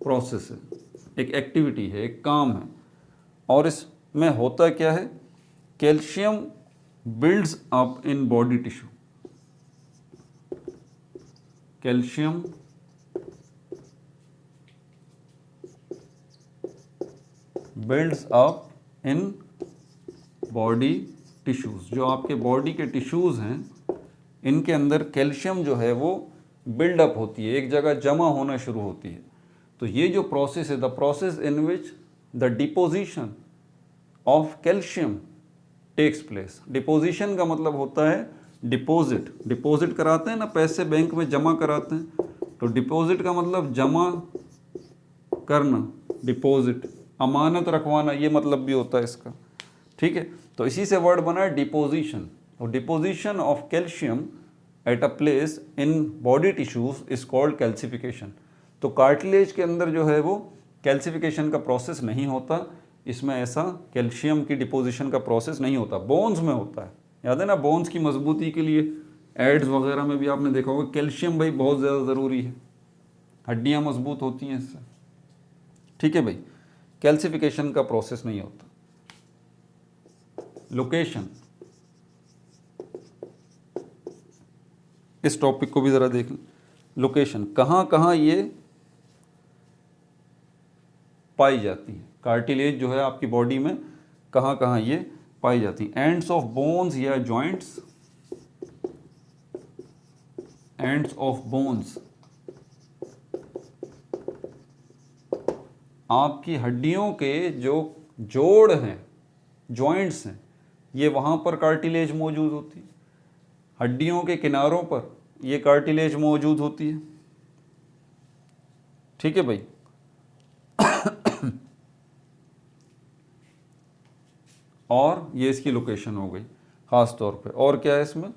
S1: प्रोसेस है, एक एक्टिविटी है, एक काम है। और इसमें होता क्या है, calcium builds up in body tissue, calcium builds up in body tissues. जो आपके बॉडी के टिश्यूज़ हैं इनके अंदर कैल्शियम जो है वो बिल्डअप होती है, एक जगह जमा होना शुरू होती है। तो ये जो प्रोसेस है, the process in which the deposition of calcium takes place. Deposition का मतलब होता है डिपॉजिट, डिपॉजिट कराते हैं ना, पैसे बैंक में जमा कराते हैं, तो डिपॉजिट का मतलब जमा करना, डिपॉजिट, अमानत रखवाना, ये मतलब भी होता है इसका। ठीक है, तो इसी से वर्ड बना है डिपोजिशन। और deposition of calcium at a place in body tissues is called calcification. तो कार्टिलेज के अंदर जो है वो कैल्सिफिकेशन का प्रोसेस नहीं होता, इसमें ऐसा कैल्शियम की डिपोजिशन का प्रोसेस नहीं होता, बोन्स में होता है। याद है ना, बोन्स की मजबूती के लिए एड्स वगैरह में भी आपने देखा होगा कैल्शियम भाई बहुत ज़्यादा ज़रूरी है, हड्डियाँ मजबूत होती हैं इससे। ठीक है भाई, कैल्सिफिकेशन का प्रोसेस नहीं होता। लोकेशन, इस टॉपिक को भी ज़रा देख लें। लोकेशन, कहाँ कहाँ ये पाई जाती है, कार्टिलेज जो है आपकी बॉडी में कहाँ कहाँ ये पाई जाती है। एंड्स ऑफ बोन्स या जॉइंट्स, एंड्स ऑफ बोन्स, आपकी हड्डियों के जो जोड़ हैं, जॉइंट्स हैं, ये वहाँ पर कार्टिलेज मौजूद होती है। हड्डियों के किनारों पर ये कार्टिलेज मौजूद होती है। ठीक है भाई, और ये इसकी लोकेशन हो गई ख़ास तौर पे। और क्या है इसमें,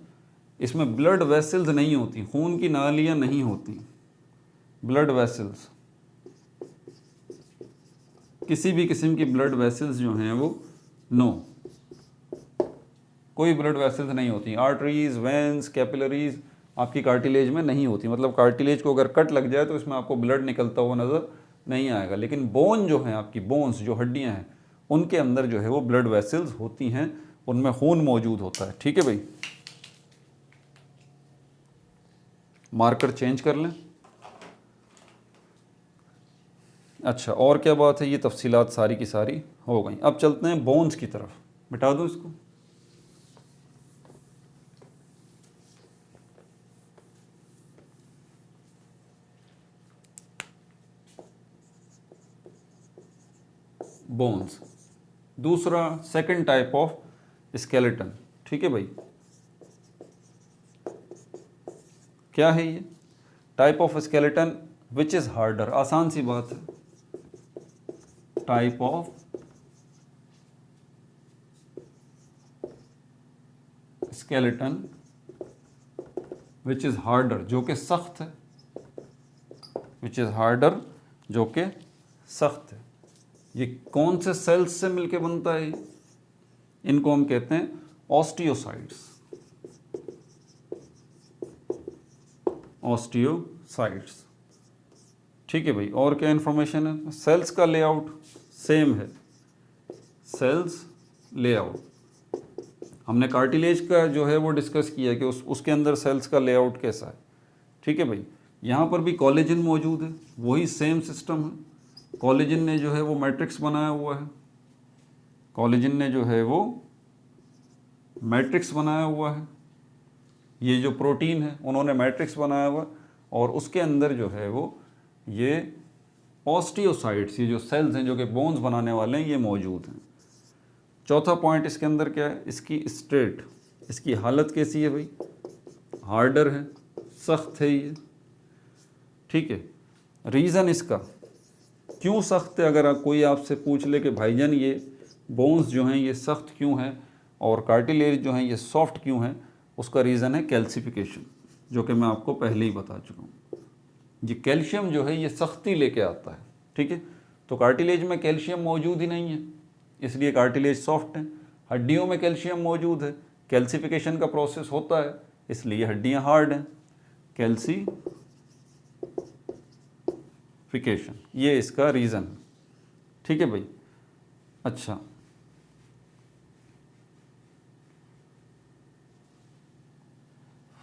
S1: इसमें ब्लड वेसल्स नहीं होती, खून की नालियाँ नहीं होती, ब्लड वेसल्स, किसी भी किस्म की ब्लड वेसल्स जो हैं वो नो, कोई ब्लड वेसल्स नहीं होती। आर्टरीज, वेंस, कैपिलरीज आपकी कार्टिलेज में नहीं होती। मतलब कार्टिलेज को अगर कट लग जाए तो इसमें आपको ब्लड निकलता हुआ नज़र नहीं आएगा। लेकिन बोन जो है आपकी, बोन्स जो हड्डियां हैं, उनके अंदर जो है वो ब्लड वेसल्स होती हैं, उनमें खून मौजूद होता है। ठीक है भाई, मार्कर चेंज कर लें। अच्छा, और क्या बात है, ये तफसीलात सारी की सारी हो गई। अब चलते हैं बोन्स की तरफ। मिटा दो इसको। बोन्स, दूसरा सेकंड टाइप ऑफ स्केलेटन। ठीक है भाई, क्या है ये type of skeleton which is harder? आसान सी बात है, type of skeleton which is harder, जो कि सख्त है, विच इज़ हार्डर, जो कि सख्त है। ये कौन से सेल्स से मिलके बनता है? इनको हम कहते हैं ऑस्टियोसाइट्स, ऑस्टियोसाइट्स। ठीक है भाई, और क्या इन्फॉर्मेशन है? सेल्स का लेआउट सेम है, सेल्स लेआउट हमने कार्टिलेज का जो है वो डिस्कस किया कि उसके अंदर सेल्स का लेआउट कैसा है। ठीक है भाई, यहाँ पर भी कोलेजन मौजूद है, वही सेम सिस्टम है। कोलेजन ने जो है वो मैट्रिक्स बनाया हुआ है, कोलेजन ने जो है वो मैट्रिक्स बनाया हुआ है। ये जो प्रोटीन है उन्होंने मैट्रिक्स बनाया हुआ, और उसके अंदर जो है वो ये ऑस्टियोसाइट्स, ये जो सेल्स हैं जो कि बोन्स बनाने वाले हैं, ये मौजूद हैं। चौथा पॉइंट इसके अंदर क्या है? इसकी स्टेट, इसकी हालत कैसी है भाई? हार्डर है, सख्त है ये। ठीक है, रीज़न इसका क्यों सख्त है, अगर कोई आपसे पूछ ले कि भाईजान ये बोन्स जो हैं ये सख्त क्यों हैं और कार्टिलेज जो हैं ये सॉफ्ट क्यों हैं, उसका रीज़न है कैल्सिफिकेशन, जो कि मैं आपको पहले ही बता चुका हूँ। ये कैल्शियम जो है ये सख्ती लेके आता है। ठीक है, तो कार्टिलेज में कैल्शियम मौजूद ही नहीं है, इसलिए कार्टिलेज सॉफ्ट है। हड्डियों में कैल्शियम मौजूद है, कैल्सिफिकेशन का प्रोसेस होता है, इसलिए हड्डियाँ हार्ड हैं। कैल्सिफिकेशन, ये इसका रीज़न है। ठीक है भाई। अच्छा,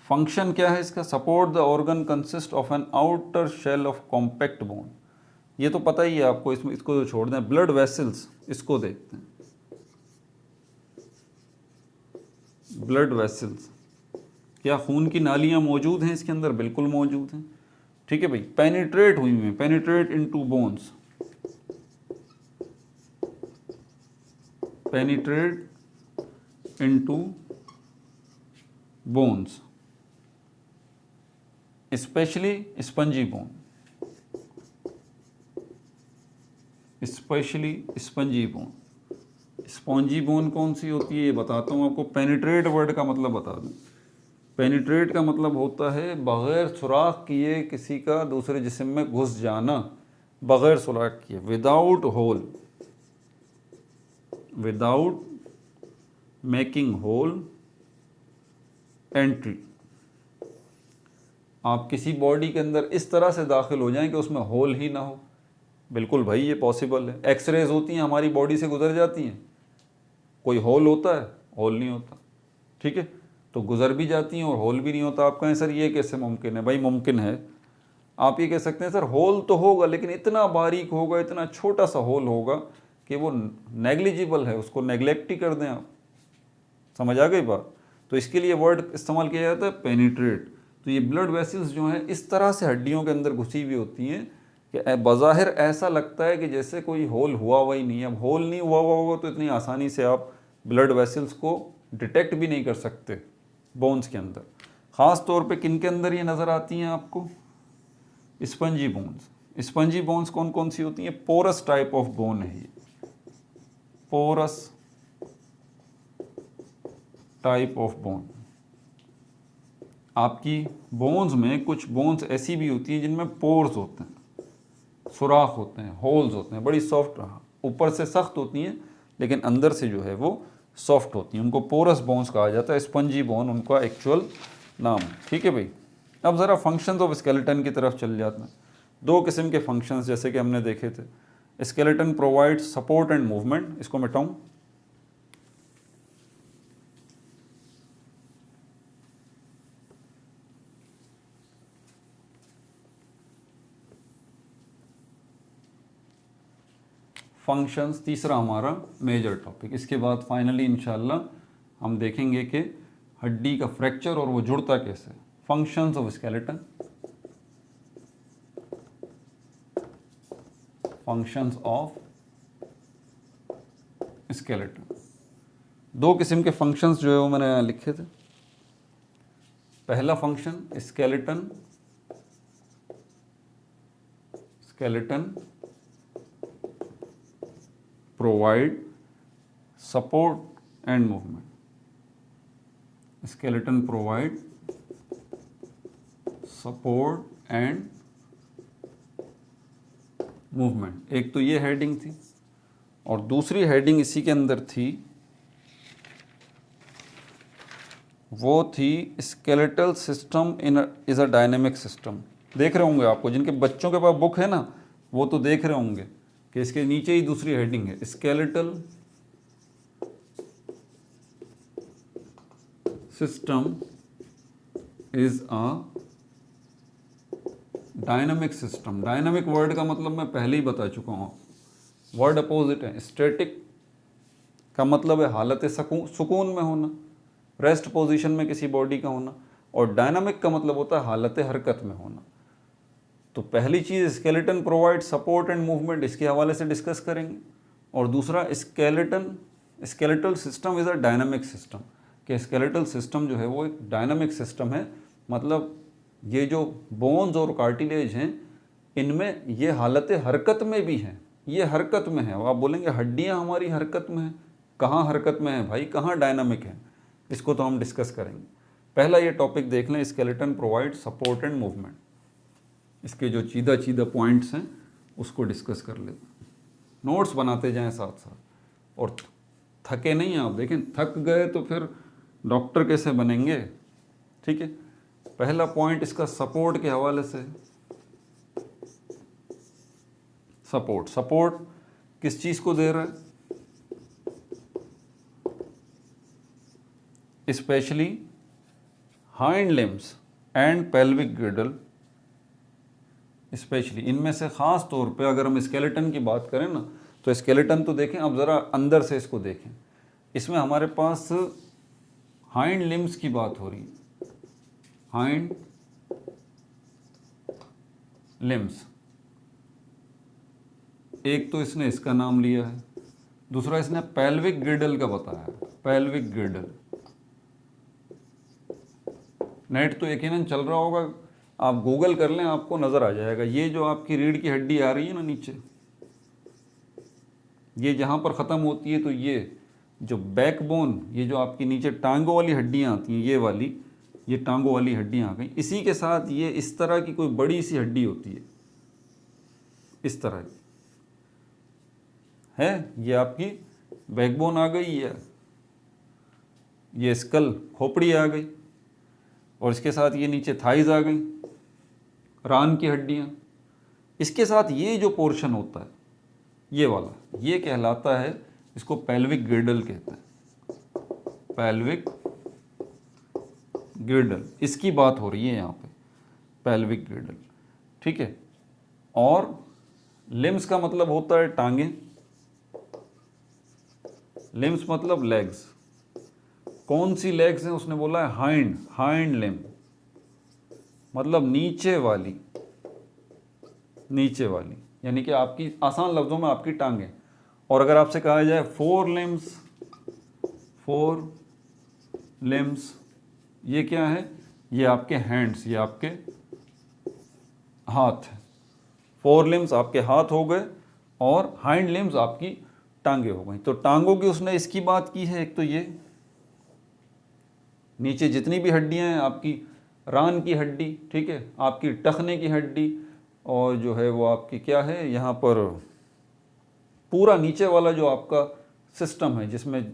S1: फंक्शन क्या है इसका? Support the organ consist of an outer shell of compact bone. ये तो पता ही है आपको, इसमें इसको जो छोड़ दें, ब्लड वेसल्स, इसको देखते हैं। ब्लड वेसल्स, क्या खून की नालियां मौजूद हैं इसके अंदर? बिल्कुल मौजूद हैं। ठीक है भाई, पेनिट्रेट हुई हैं, penetrate into bones, penetrate into bones, specially spongy bone, specially spongy bone. Spongy bone कौन सी होती है ये बताता हूँ आपको। पेनिट्रेट वर्ड का मतलब बता दूँ। पेनिट्रेट का मतलब होता है बगैर सुराख किए किसी का दूसरे जिस्म में घुस जाना, बगैर सुराख किए, without hole, without making hole entry. आप किसी बॉडी के अंदर इस तरह से दाखिल हो जाएं कि उसमें होल ही ना हो। बिल्कुल भाई, ये पॉसिबल है। एक्सरेज होती हैं, हमारी बॉडी से गुजर जाती हैं, कोई होल होता है? होल नहीं होता। ठीक है, तो गुजर भी जाती हैं और होल भी नहीं होता। आप कहें सर ये कैसे मुमकिन है? भाई मुमकिन है। आप ये कह सकते हैं सर होल तो होगा, लेकिन इतना बारीक होगा, इतना छोटा सा होल होगा कि वो नेग्लिजिबल है, उसको नेग्लेक्ट ही कर दें आप। समझ आ गई बात? तो इसके लिए वर्ड इस्तेमाल किया जाता है पेनिट्रेट। तो ये ब्लड वेसल्स जो हैं इस तरह से हड्डियों के अंदर घुसी हुई होती हैं कि बज़ाहिर ऐसा लगता है कि जैसे कोई होल हुआ हुआ ही नहीं है। अब होल नहीं हुआ हुआ होगा तो इतनी आसानी से आप ब्लड वेसल्स को डिटेक्ट भी नहीं कर सकते बोन्स के अंदर। ख़ास तौर पे किन के अंदर ये नज़र आती हैं आपको? Spongy bones. स्पंजी बोन्स कौन कौन सी होती हैं? पोरस टाइप ऑफ बोन है ये, पोरस टाइप ऑफ बोन। आपकी बोन्स में कुछ बोन्स ऐसी भी होती हैं जिनमें पोर्स होते हैं, सुराख होते हैं, होल्स होते हैं, बड़ी सॉफ्ट, ऊपर से सख्त होती हैं लेकिन अंदर से जो है वो सॉफ्ट होती हैं। उनको पोरस बोन्स कहा जाता है। स्पंजी बोन उनका एक्चुअल नाम। ठीक है भाई। अब ज़रा फंक्शंस ऑफ स्केलेटन की तरफ चल जाते हैं। दो किस्म के फंक्शंस जैसे कि हमने देखे थे। Skeleton provides support and movement, इसको मिटाऊं। फंक्शंस तीसरा हमारा मेजर टॉपिक। इसके बाद फाइनली इंशाल्लाह हम देखेंगे कि हड्डी का फ्रैक्चर और वो जुड़ता कैसे। Functions of skeleton, functions of skeleton. दो किस्म के फंक्शंस जो है वो मैंने यहाँ लिखे थे। पहला function skeleton, skeleton provide support and movement, skeleton provide support and movement. एक तो ये हेडिंग थी और दूसरी हेडिंग इसी के अंदर थी, वो थी skeletal system is a dynamic system. देख रहे होंगे आपको, जिनके बच्चों के पास बुक है ना, वो तो देख रहे होंगे कि इसके नीचे ही दूसरी हेडिंग है, skeletal system is a dynamic system. Dynamic word का मतलब मैं पहले ही बता चुका हूँ, वर्ड अपोजिट है। स्टैटिक का मतलब है हालत सुकून में होना, रेस्ट पोजीशन में किसी बॉडी का होना, और डायनामिक का मतलब होता है हालत हरकत में होना। तो पहली चीज़ skeleton provide support and movement, इसके हवाले से डिस्कस करेंगे। और दूसरा skeletal system is a dynamic system, कि स्केलेटल सिस्टम जो है वो एक डायनामिक सिस्टम है। मतलब ये जो बोन्स और कार्टिलेज हैं इनमें ये हालत हरकत में भी हैं, ये हरकत में है। आप बोलेंगे हड्डियाँ हमारी हरकत में हैं, कहाँ हरकत में है भाई, कहाँ डायनामिक है? इसको तो हम डिस्कस करेंगे। पहला ये टॉपिक देख लें, skeleton provide support and movement. इसके जो चीदा पॉइंट्स हैं उसको डिस्कस कर लेते हैं, नोट्स बनाते जाएं साथ साथ, और थके नहीं आप। देखें, थक गए तो फिर डॉक्टर कैसे बनेंगे? ठीक है। पहला पॉइंट इसका सपोर्ट के हवाले से, सपोर्ट। सपोर्ट किस चीज़ को दे रहा है? Specially hind limbs and pelvic गिर्डल, specially इनमें से ख़ास तौर पे अगर हम स्केलेटन की बात करें ना, तो स्केलेटन तो देखें, अब ज़रा अंदर से इसको देखें। इसमें हमारे पास हाइंड लिम्स की बात हो रही है, हाइंड लिम्स। एक तो इसने इसका नाम लिया है, दूसरा इसने पेल्विक गिर्डल का बताया है, पेल्विक गिर्डल। नेट तो यकीनन चल रहा होगा, आप गूगल कर लें, आपको नज़र आ जाएगा। ये जो आपकी रीढ़ की हड्डी आ रही है ना नीचे, ये जहाँ पर ख़त्म होती है, तो ये जो बैकबोन, ये जो आपकी नीचे टांगों वाली हड्डियाँ आती हैं, ये वाली, ये टांगों वाली हड्डियाँ आ गई। इसी के साथ ये इस तरह की कोई बड़ी सी हड्डी होती है, इस तरह की है, ये आपकी बैकबोन आ गई है, ये स्कल, खोपड़ी आ गई, और इसके साथ ये नीचे थाइज आ गई, रान की हड्डियाँ। इसके साथ ये जो पोर्शन होता है, ये वाला, ये कहलाता है, इसको पेल्विक गिर्डल कहते हैं, पेल्विक गिर्डल। इसकी बात हो रही है यहाँ पे, पेल्विक गिर्डल, ठीक है। और लिम्स का मतलब होता है टांगे, लिम्स मतलब लेग्स। कौन सी लेग्स हैं? उसने बोला है हाइंड, हाइंड लिम्ब, मतलब नीचे वाली, नीचे वाली, यानी कि आपकी, आसान लफ्ज़ों में आपकी टांगें। और अगर आपसे कहा जाए फोर लिम्स, फोर लिम्स, ये क्या है? ये आपके हैंड्स, ये आपके हाथ। फोर लिम्स आपके हाथ हो गए और हाइंड लिम्स आपकी टांगे हो गई। तो टांगों की उसने इसकी बात की है, एक तो ये नीचे जितनी भी हड्डियां हैं, आपकी रान की हड्डी, ठीक है, आपकी टखने की हड्डी, और जो है वो आपकी क्या है, यहाँ पर पूरा नीचे वाला जो आपका सिस्टम है, जिसमें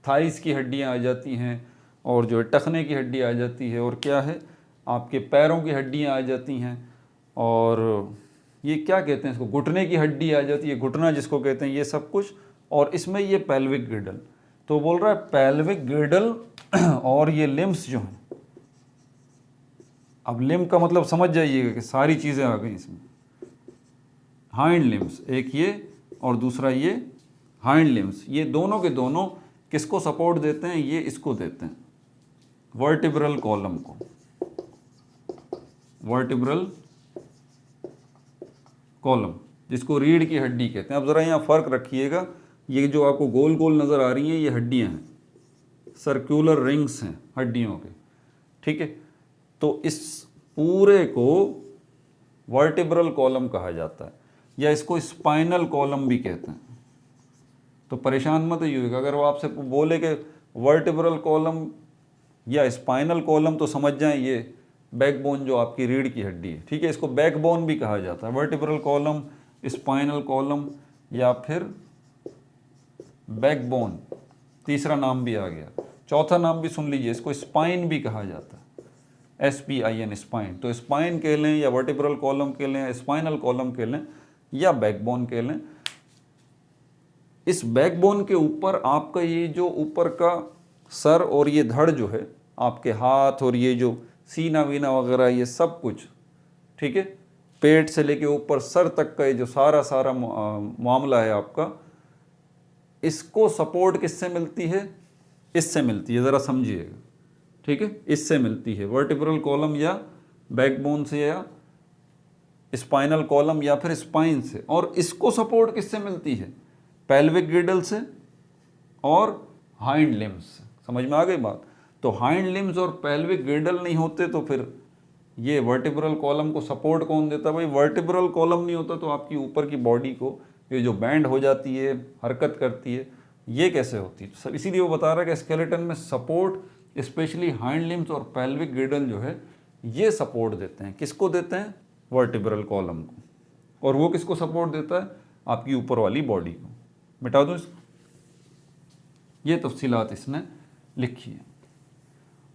S1: थाइस की हड्डियाँ आ जाती हैं, और जो है टखने की हड्डी आ जाती है, और क्या है, आपके पैरों की हड्डियाँ आ जाती हैं, और ये क्या कहते हैं इसको, घुटने की हड्डी आ जाती है, घुटना जिसको कहते हैं, ये सब कुछ। और इसमें ये पेल्विक गिर्डल। तो बोल रहा है पेल्विक गिर्डल और ये लिम्स जो हैं, अब लिम्ब का मतलब समझ जाइएगा कि सारी चीज़ें आ गई इसमें। हाइंड लिम्स, एक ये और दूसरा ये हाइंड लिम्स, ये दोनों के दोनों किसको सपोर्ट देते हैं? ये इसको देते हैं, वर्टिब्रल कॉलम को, वर्टिब्रल कॉलम, जिसको रीढ़ की हड्डी कहते हैं। अब ज़रा यहाँ फ़र्क रखिएगा, ये जो आपको गोल गोल नज़र आ रही हैं, ये हड्डियाँ हैं, सर्कुलर रिंग्स हैं हड्डियों के, ठीक है। तो इस पूरे को वर्टिब्रल कॉलम कहा जाता है, या इसको स्पाइनल कॉलम भी कहते हैं। तो परेशान मत होइएगा अगर वो आपसे बोले कि वर्टिब्रल कॉलम या स्पाइनल कॉलम, तो समझ जाएं ये बैकबोन जो आपकी रीढ़ की हड्डी है, ठीक है। इसको बैकबोन भी कहा जाता है, वर्टिब्रल कॉलम, स्पाइनल कॉलम, या फिर बैकबोन, तीसरा नाम भी आ गया। चौथा नाम भी सुन लीजिए, इसको स्पाइन भी कहा जाता है, SPIN, स्पाइन। तो स्पाइन कह लें, या वर्टिब्रल कॉलम कह लें, स्पाइनल कॉलम कह लें, या बैकबोन कह लें। इस बैकबोन के ऊपर आपका ये जो ऊपर का सर और ये धड़ जो है, आपके हाथ और ये जो सीना वीना वगैरह, ये सब कुछ, ठीक है, पेट से लेके ऊपर सर तक का ये जो सारा मामला है आपका, इसको सपोर्ट किससे मिलती है? इससे मिलती है, ज़रा समझिएगा, ठीक है। इससे मिलती है, वर्टिब्रल कॉलम या बैकबोन से, या स्पाइनल कॉलम, या फिर स्पाइन से। और इसको सपोर्ट किससे मिलती है? पेल्विक गिर्डल से और हाइंड लिम्स से। समझ में आ गई बात? तो हाइंड लिम्स और पेल्विक गिर्डल नहीं होते तो फिर ये वर्टिब्रल कॉलम को सपोर्ट कौन देता? भाई वर्टिब्रल कॉलम नहीं होता तो आपकी ऊपर की बॉडी को ये जो बैंड हो जाती है, हरकत करती है, ये कैसे होती है? तो इसीलिए वो बता रहा है कि स्केलेटन में सपोर्ट स्पेशली हाइंड लिम्स और पेल्विक गिर्डल जो है ये सपोर्ट देते हैं। किसको देते हैं? वर्टिब्रल कॉलम को। और वो किसको सपोर्ट देता है? आपकी ऊपर वाली बॉडी को। मिटा दूँ इसको? ये तफसीलात इसने लिखी है।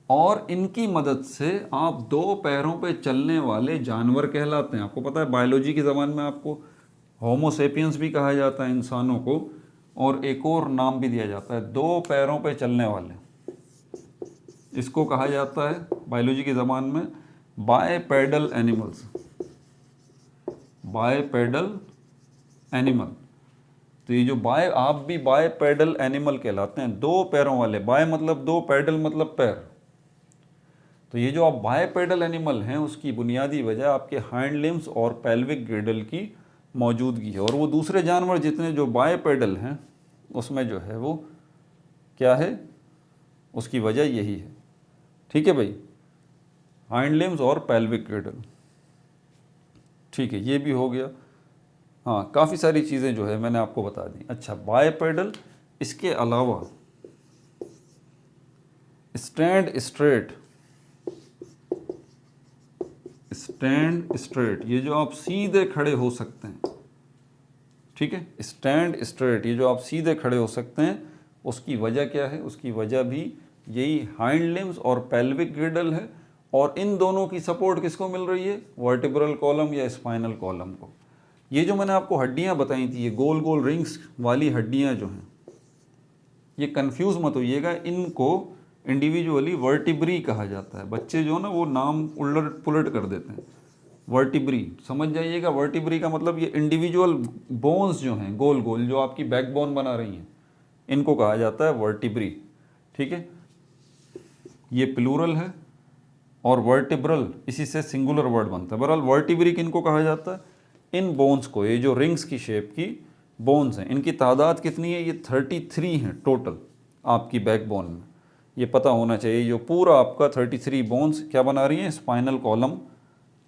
S1: और इनकी मदद से आप दो पैरों पे चलने वाले जानवर कहलाते हैं। आपको पता है बायोलॉजी की ज़बान में आपको होमोसेपियंस भी कहा जाता है इंसानों को, और एक और नाम भी दिया जाता है, 2 पैरों पे चलने वाले, इसको कहा जाता है बायोलॉजी की ज़बान में बायपेडल एनिमल्स, बायपेडल एनिमल। तो ये जो आप भी बायपेडल एनिमल कहलाते हैं, 2 पैरों वाले, बाय मतलब 2, पैडल मतलब पैर। तो ये जो आप बायपेडल एनिमल हैं उसकी बुनियादी वजह आपके हाइंड लिम्स और पेल्विक गिर्डल की मौजूदगी है। और वो दूसरे जानवर जितने जो बायपेडल हैं उसमें जो है वो क्या है, उसकी वजह यही है। ठीक है भाई, हाइंड लिम्स और पेल्विक गिर्डल। ठीक है, ये भी हो गया। हाँ, काफ़ी सारी चीज़ें जो है मैंने आपको बता दी। अच्छा, बायपेडल, इसके अलावा स्टैंड स्ट्रेट, स्टैंड स्ट्रेट, ये जो आप सीधे खड़े हो सकते हैं। ठीक है, स्टैंड स्ट्रेट, ये जो आप सीधे खड़े हो सकते हैं, उसकी वजह क्या है? उसकी वजह भी यही हाइंड लिम्स और पेल्विक गिर्डल है। और इन दोनों की सपोर्ट किसको मिल रही है? वर्टिब्रल कॉलम या स्पाइनल कॉलम को। ये जो मैंने आपको हड्डियां बताई थी, ये गोल गोल रिंग्स वाली हड्डियां जो हैं, ये कंफ्यूज मत होइएगा, इनको इंडिविजुअली वर्टिब्री कहा जाता है। बच्चे जो ना वो नाम उलट पुलट कर देते हैं। वर्टिब्री समझ जाइएगा, वर्टिब्री का मतलब ये इंडिविजुअल बोन्स जो हैं गोल गोल, जो आपकी बैकबोन बना रही हैं, इनको कहा जाता है वर्टिब्री। ठीक है, ये प्लूरल है, और वर्टिब्रल इसी से सिंगुलर वर्ड बनता है। बहरहाल वर्टिब्री किनको कहा जाता है? इन बोन्स को, ये जो रिंग्स की शेप की बोन्स हैं, इनकी तादाद कितनी है? ये 33 हैं टोटल आपकी बैकबोन में। ये पता होना चाहिए, जो पूरा आपका 33 बोन्स क्या बना रही हैं? स्पाइनल कॉलम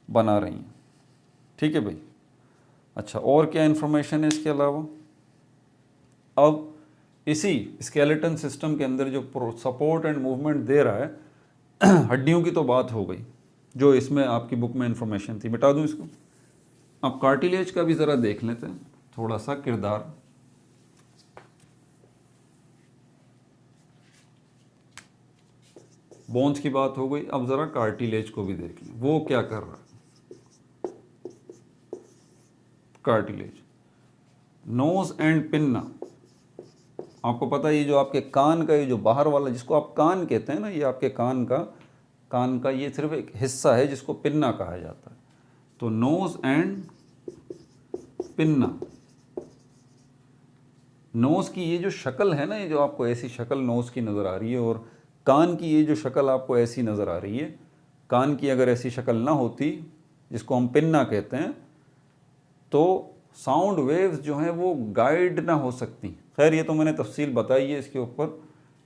S1: बना रही हैं। ठीक है भाई। अच्छा, और क्या इन्फॉर्मेशन है इसके अलावा? अब इसी स्केलेटन सिस्टम के अंदर जो सपोर्ट एंड मूवमेंट दे रहा है, हड्डियों की तो बात हो गई, जो इसमें आपकी बुक में इन्फॉर्मेशन थी, मिटा दूं इसको। अब कार्टिलेज का भी ज़रा देख लेते हैं थोड़ा सा किरदार। बोन्स की बात हो गई, अब ज़रा कार्टिलेज को भी देख लें, वो क्या कर रहा है। कार्टिलेज, नोज एंड पिन्ना, आपको पता है ये जो आपके कान का, ये जो बाहर वाला जिसको आप कान कहते हैं ना, ये आपके कान का ये सिर्फ एक हिस्सा है जिसको पिन्ना कहा जाता है। तो नोज एंड पिन्ना, नोज की ये जो शक्ल है ना, ये जो आपको ऐसी शक्ल नोज की नज़र आ रही है, और कान की ये जो शक्ल आपको ऐसी नज़र आ रही है, कान की अगर ऐसी शक्ल ना होती, जिसको हम पिन्ना कहते हैं, तो साउंड वेव्स जो हैं वो गाइड ना हो सकती। खैर, ये तो मैंने तफसील बताई है इसके ऊपर,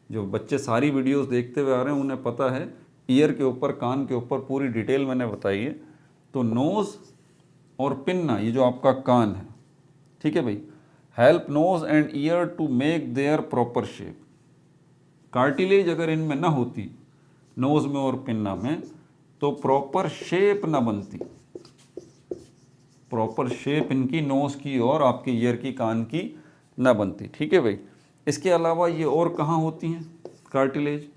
S1: जो बच्चे सारी वीडियोस देखते हुए आ रहे हैं उन्हें पता है, ईयर के ऊपर, कान के ऊपर पूरी डिटेल मैंने बताई है। तो नोज़ और पिन्ना, ये जो आपका कान है, ठीक है भाई, help nose and ear to make their proper shape. Cartilage अगर इनमें ना होती, नोज में और पिन्ना में, तो प्रॉपर शेप ना बनती, प्रॉपर शेप इनकी नोज की और आपके ईयर की, कान की ना बनती। ठीक है भाई। इसके अलावा ये और कहाँ होती हैं कार्टिलेज?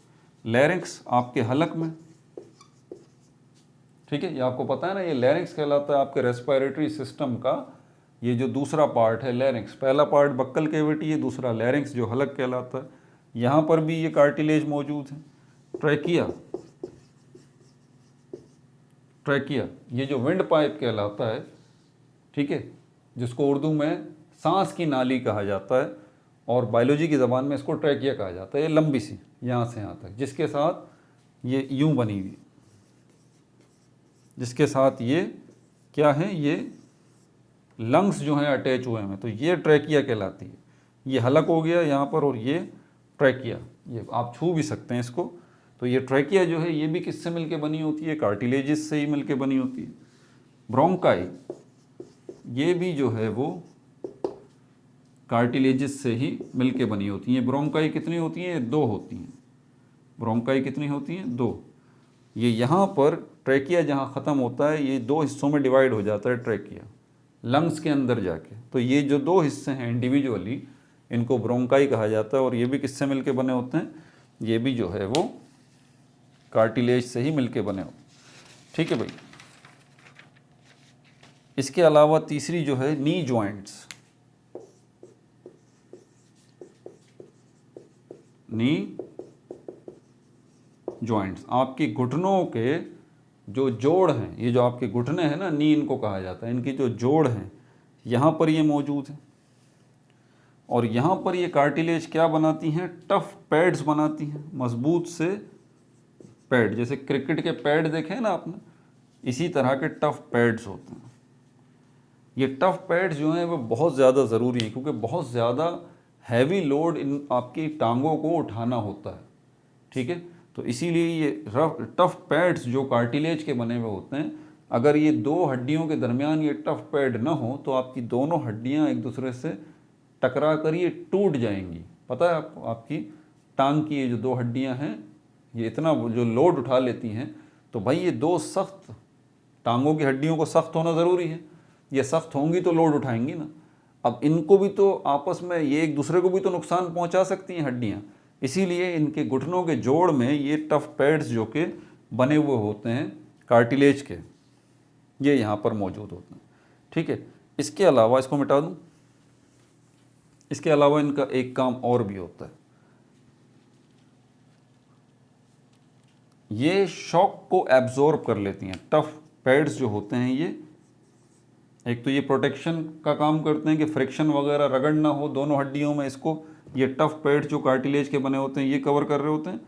S1: लैरिंक्स, आपके हलक में। ठीक है, ये आपको पता है ना, ये लैरिंक्स कहलाता है आपके रेस्पिरेटरी सिस्टम का। ये जो दूसरा पार्ट है लैरिंक्स, पहला पार्ट बक्कल कैविटी है, दूसरा लैरिंक्स जो हलक कहलाता है, यहाँ पर भी ये कार्टिलेज मौजूद है। ट्रैकिया, ट्रैकिया ये जो विंड पाइप कहलाता है, ठीक है, जिसको उर्दू में सांस की नाली कहा जाता है, और बायोलॉजी की ज़बान में इसको ट्रैकिया कहा जाता है। ये लंबी सी यहाँ से यहाँ तक, जिसके साथ ये यूं बनी हुई, जिसके साथ ये क्या है, ये लंग्स जो हैं अटैच हुए हैं, तो ये ट्रैकिया कहलाती है। ये हलक हो गया यहाँ पर, और ये ट्रैकिया, ये आप छू भी सकते हैं इसको। तो ये ट्रैकिया जो है, ये भी किससे मिलके बनी होती है? कार्टिलेजिस से ही मिलके बनी होती है। ब्रोंकाई, ये भी जो है वो कार्टिलेजिस से ही मिलके बनी होती हैं। ब्रोंकाई कितनी होती हैं? 2 होती हैं। ब्रोंकाई कितनी होती हैं? 2। ये यहाँ पर ट्रैकिया जहाँ ख़त्म होता है, ये 2 हिस्सों में डिवाइड हो जाता है ट्रैकिया, लंग्स के अंदर जाके। तो ये जो 2 हिस्से हैं इंडिविजुअली, इनको ब्रोंकाई कहा जाता है। और ये भी किससे मिलके बने होते हैं? ये भी जो है वो कार्टिलेज से ही मिलके बने होते हैं। ठीक है भाई। इसके अलावा तीसरी जो है नी जॉइंट्स, नी जॉइंट्स आपके घुटनों के जो जोड़ हैं, ये जो आपके घुटने हैं ना, नी इनको कहा जाता है, इनकी जो जोड़ हैं यहाँ पर ये मौजूद है। और यहाँ पर ये कार्टिलेज क्या बनाती हैं, टफ पैड्स बनाती हैं, मजबूत से पैड, जैसे क्रिकेट के पैड देखे हैं ना आपने, इसी तरह के टफ पैड्स होते हैं। ये टफ पैड्स जो हैं वो बहुत ज़्यादा ज़रूरी है, क्योंकि बहुत ज़्यादा हैवी लोड इन आपकी टांगों को उठाना होता है, ठीक है। तो इसीलिए ये टफ पैड्स जो कार्टिलेज के बने हुए होते हैं, अगर ये दो हड्डियों के दरमियान ये टफ पैड ना हो तो आपकी दोनों हड्डियां एक दूसरे से टकरा कर ये टूट जाएंगी। पता है आपको, आपकी टांग की ये जो दो हड्डियां हैं ये इतना जो लोड उठा लेती हैं, तो भाई ये दो सख्त टांगों की हड्डियों को सख्त होना ज़रूरी है, ये सख्त होंगी तो लोड उठाएंगी ना। अब इनको भी तो आपस में ये एक दूसरे को भी तो नुकसान पहुंचा सकती हैं हड्डियां, इसीलिए इनके घुटनों के जोड़ में ये टफ पैड्स जो कि बने हुए होते हैं कार्टिलेज के, ये यहाँ पर मौजूद होते हैं, ठीक है। इसके अलावा, इसको मिटा दूँ, इसके अलावा इनका एक काम और भी होता है, ये शॉक को एब्जॉर्ब कर लेती हैं। टफ पैड्स जो होते हैं ये, एक तो ये प्रोटेक्शन का काम करते हैं कि फ्रिक्शन वगैरह रगड़ ना हो दोनों हड्डियों में, इसको ये टफ पैड जो कार्टिलेज के बने होते हैं ये कवर कर रहे होते हैं।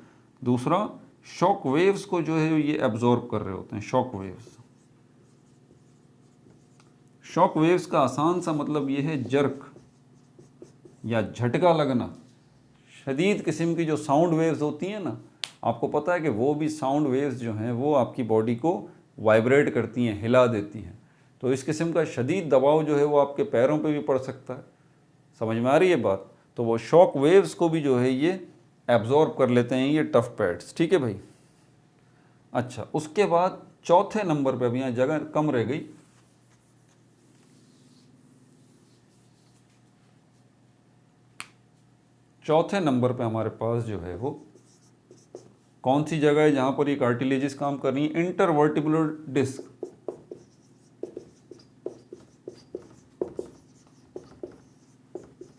S1: दूसरा, शॉक वेव्स को जो है ये एब्जॉर्ब कर रहे होते हैं, शॉक वेव्स। शॉक वेव्स का आसान सा मतलब ये है जर्क या झटका लगना। शदीद किस्म की जो साउंड वेव्स होती हैं ना, आपको पता है कि वो भी साउंड वेव्स जो हैं वो आपकी बॉडी को वाइब्रेट करती हैं, हिला देती हैं। तो इस किस्म का शदीद दबाव जो है वो आपके पैरों पे भी पड़ सकता है। समझ में आ रही है बात? तो वो शॉक वेव्स को भी जो है ये एब्जॉर्ब कर लेते हैं ये टफ पैड्स, ठीक है भाई। अच्छा, उसके बाद चौथे नंबर पे, अभी यहाँ जगह कम रह गई, चौथे नंबर पे हमारे पास जो है वो कौन सी जगह है जहां पर ये कार्टिलेजेस काम कर रही है, इंटरवर्टिब्रल डिस्क।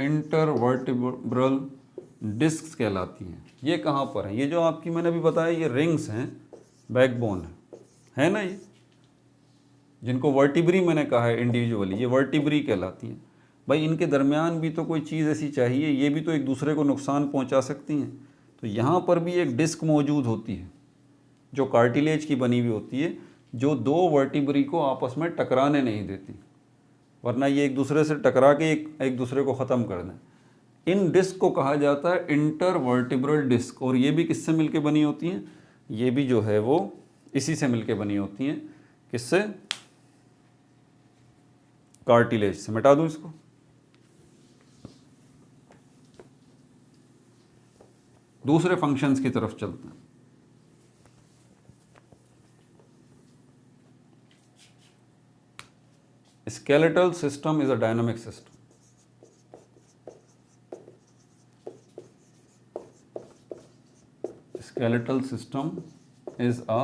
S1: इंटरवर्टिब्रल डिस्क कहलाती हैं। ये कहाँ पर है? ये जो आपकी मैंने अभी बताया ये रिंग्स हैं, बैकबोन है ना, ये जिनको वर्टिब्री मैंने कहा है इंडिविजुअली, ये वर्टिब्री कहलाती हैं। भाई इनके दरमियान भी तो कोई चीज़ ऐसी चाहिए, ये भी तो एक दूसरे को नुकसान पहुंचा सकती हैं। तो यहाँ पर भी एक डिस्क मौजूद होती है जो कार्टिलेज की बनी हुई होती है, जो दो वर्टिब्री को आपस में टकराने नहीं देती, वरना ये एक दूसरे से टकरा के एक दूसरे को ख़त्म कर दें। इन डिस्क को कहा जाता है इंटरवर्टिब्रल डिस्क। और ये भी किससे मिलके बनी होती हैं? ये भी जो है वो इसी से मिलके बनी होती हैं। किससे? कार्टिलेज से। मिटा दूं इसको। दूसरे फंक्शंस की तरफ चलते हैं। Skeletal system is a dynamic system. Skeletal system is a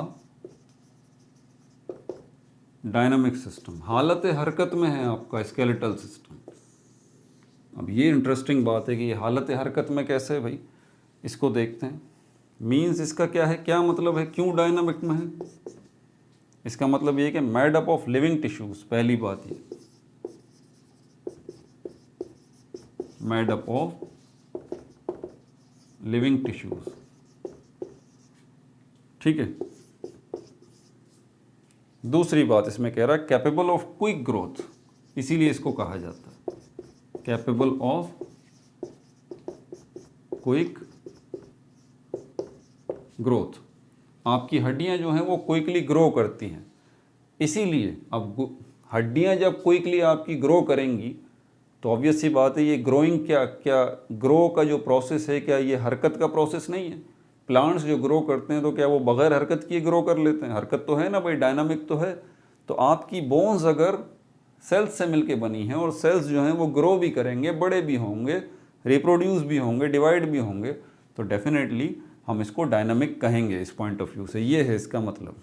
S1: dynamic system. हालत हरकत में है आपका स्केलेटल सिस्टम। अब ये इंटरेस्टिंग बात है कि ये हालत हरकत में कैसे है भाई, इसको देखते हैं। मीन्स इसका क्या है, क्या मतलब है, क्यों डायनामिक में है? इसका मतलब ये कि made up of living tissues. पहली बात ये, made up of living tissues, ठीक है। दूसरी बात इसमें कह रहा है कैपेबल ऑफ क्विक ग्रोथ, इसीलिए इसको कहा जाता है कैपेबल ऑफ क्विक ग्रोथ। आपकी हड्डियां जो हैं वो क्विकली ग्रो करती हैं, इसीलिए अब हड्डियां जब क्विकली आपकी ग्रो करेंगी तो ऑब्वियस सी बात है ये ग्रोइंग, क्या ग्रो का जो प्रोसेस है, क्या ये हरकत का प्रोसेस नहीं है? प्लांट्स जो ग्रो करते हैं तो क्या वो बगैर हरकत किए ग्रो कर लेते हैं? हरकत तो है ना भाई, डायनामिक तो है। तो आपकी बोन्स अगर सेल्स से मिलके बनी हैं और सेल्स जो हैं वो ग्रो भी करेंगे, बड़े भी होंगे, रिप्रोड्यूस भी होंगे, डिवाइड भी होंगे, तो डेफिनेटली हम इसको डायनामिक कहेंगे इस पॉइंट ऑफ व्यू से। ये है इसका मतलब।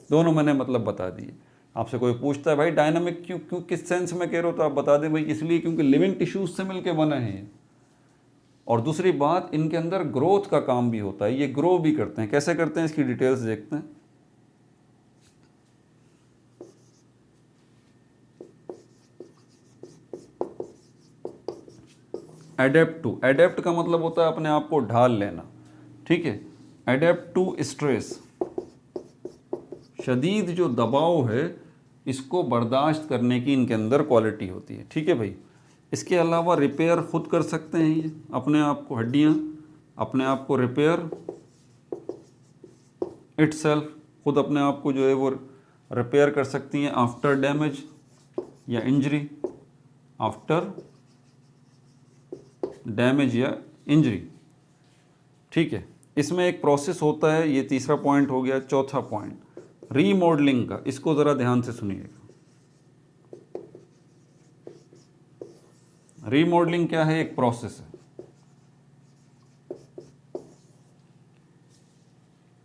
S1: दोनों मैंने मतलब बता दिए। आपसे कोई पूछता है भाई डायनामिक क्यों क्यों किस सेंस में कह रहे हो, तो आप बता दें भाई इसलिए क्योंकि लिविंग टिश्यूज से मिलके बने हैं ये। और दूसरी बात, इनके अंदर ग्रोथ का काम भी होता है, ये ग्रो भी करते हैं। कैसे करते हैं इसकी डिटेल्स देखते हैं। एडेप्ट टू, एडेप्ट का मतलब होता है अपने आप को ढाल लेना, ठीक है। एडेप्ट टू स्ट्रेस, शदीद जो दबाव है इसको बर्दाश्त करने की इनके अंदर क्वालिटी होती है, ठीक है भाई। इसके अलावा रिपेयर खुद कर सकते हैं ये अपने आप को, हड्डियाँ अपने आप को रिपेयर इटसेल्फ, खुद अपने आप को जो है वो रिपेयर कर सकती हैं आफ्टर डैमेज या इंजरी, आफ्टर डैमेज या इंजरी, ठीक है। इसमें एक प्रोसेस होता है, ये तीसरा पॉइंट हो गया। चौथा पॉइंट रीमॉडलिंग का, इसको ज़रा ध्यान से सुनिएगा। रीमॉडलिंग क्या है? एक प्रोसेस है।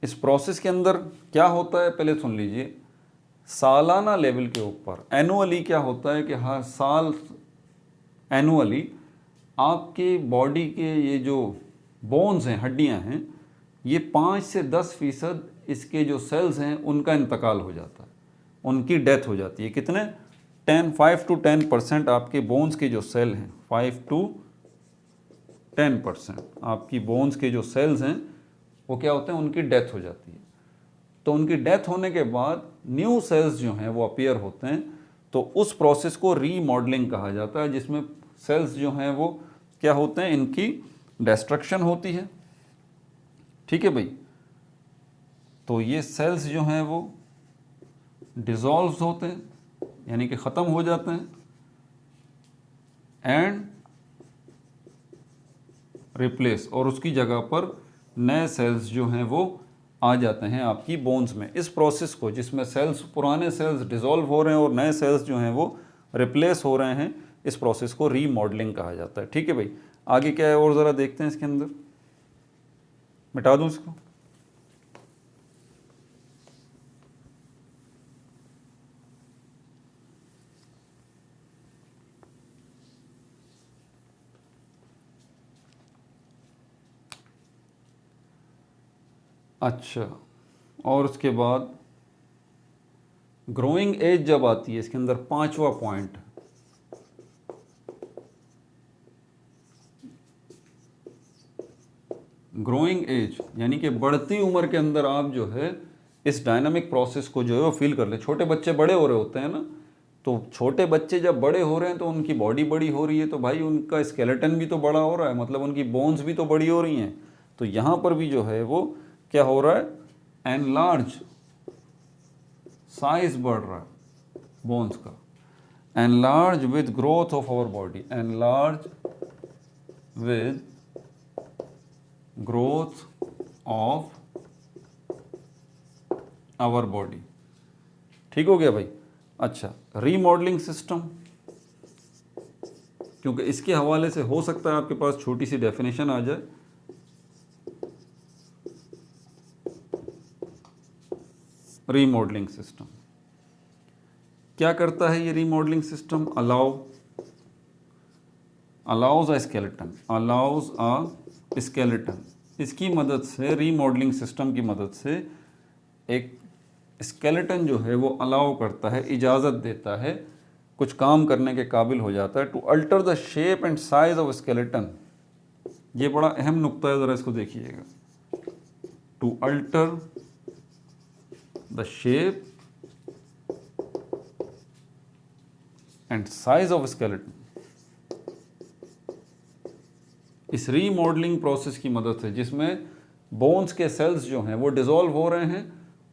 S1: इस प्रोसेस के अंदर क्या होता है पहले सुन लीजिए। सालाना लेवल के ऊपर, एनुअली क्या होता है कि हर साल एनुअली आपके बॉडी के ये जो बोन्स हैं, हड्डियां हैं, ये 5 से 10% इसके जो सेल्स हैं उनका इंतकाल हो जाता है, उनकी डेथ हो जाती है। कितने? 5 to 10% आपके बोन्स के जो सेल हैं, 5 to 10% आपकी बोन्स के जो सेल्स हैं वो क्या होते हैं, उनकी डेथ हो जाती है। तो उनकी डेथ होने के बाद न्यू सेल्स जो हैं वो अपीयर होते हैं। तो उस प्रोसेस को रीमॉडलिंग कहा जाता है, जिसमें सेल्स जो हैं वो क्या होते हैं, इनकी डिस्ट्रक्शन होती है, ठीक है भाई। तो ये सेल्स जो हैं वो डिसॉल्व होते हैं, यानी कि ख़त्म हो जाते हैं, एंड रिप्लेस, और उसकी जगह पर नए सेल्स जो हैं वो आ जाते हैं आपकी बोन्स में। इस प्रोसेस को, जिसमें सेल्स, पुराने सेल्स डिसॉल्व हो रहे हैं और नए सेल्स जो हैं वो रिप्लेस हो रहे हैं, इस प्रोसेस को रीमॉडलिंग कहा जाता है, ठीक है भाई। आगे क्या है और ज़रा देखते हैं इसके अंदर। मिटा दूं इसको। अच्छा, और उसके बाद ग्रोइंग एज जब आती है, इसके अंदर 5वां पॉइंट, ग्रोइंग एज, यानी कि बढ़ती उम्र के अंदर आप जो है इस डायनामिक प्रोसेस को जो है वो फील कर ले। छोटे बच्चे बड़े हो रहे होते हैं ना, तो छोटे बच्चे जब बड़े हो रहे हैं तो उनकी बॉडी बड़ी हो रही है, तो भाई उनका स्केलेटन भी तो बड़ा हो रहा है, मतलब उनकी बोन्स भी तो बड़ी हो रही हैं। तो यहाँ पर भी जो है वो क्या हो रहा है, एनलार्ज, साइज बढ़ रहा है बोन्स का। Enlarge with growth of our body, enlarge with growth of our body, ठीक हो गया भाई। अच्छा, रीमॉडलिंग सिस्टम, क्योंकि इसके हवाले से हो सकता है आपके पास छोटी सी डेफिनेशन आ जाए। रीमॉडलिंग सिस्टम क्या करता है? ये remodelling system allows a skeleton, allows a skeleton, इसकी मदद से, रीमॉडलिंग सिस्टम की मदद से एक स्केलेटन जो है वो अलाउ करता है, इजाज़त देता है, कुछ काम करने के काबिल हो जाता है। To alter the shape and size of skeleton, ये बड़ा अहम नुक्ता है, ज़रा इसको देखिएगा। To alter the shape and size of skeleton, इस रीमॉडलिंग प्रोसेस की मदद से, जिसमें बोन्स के सेल्स जो हैं वो डिसॉल्व हो रहे हैं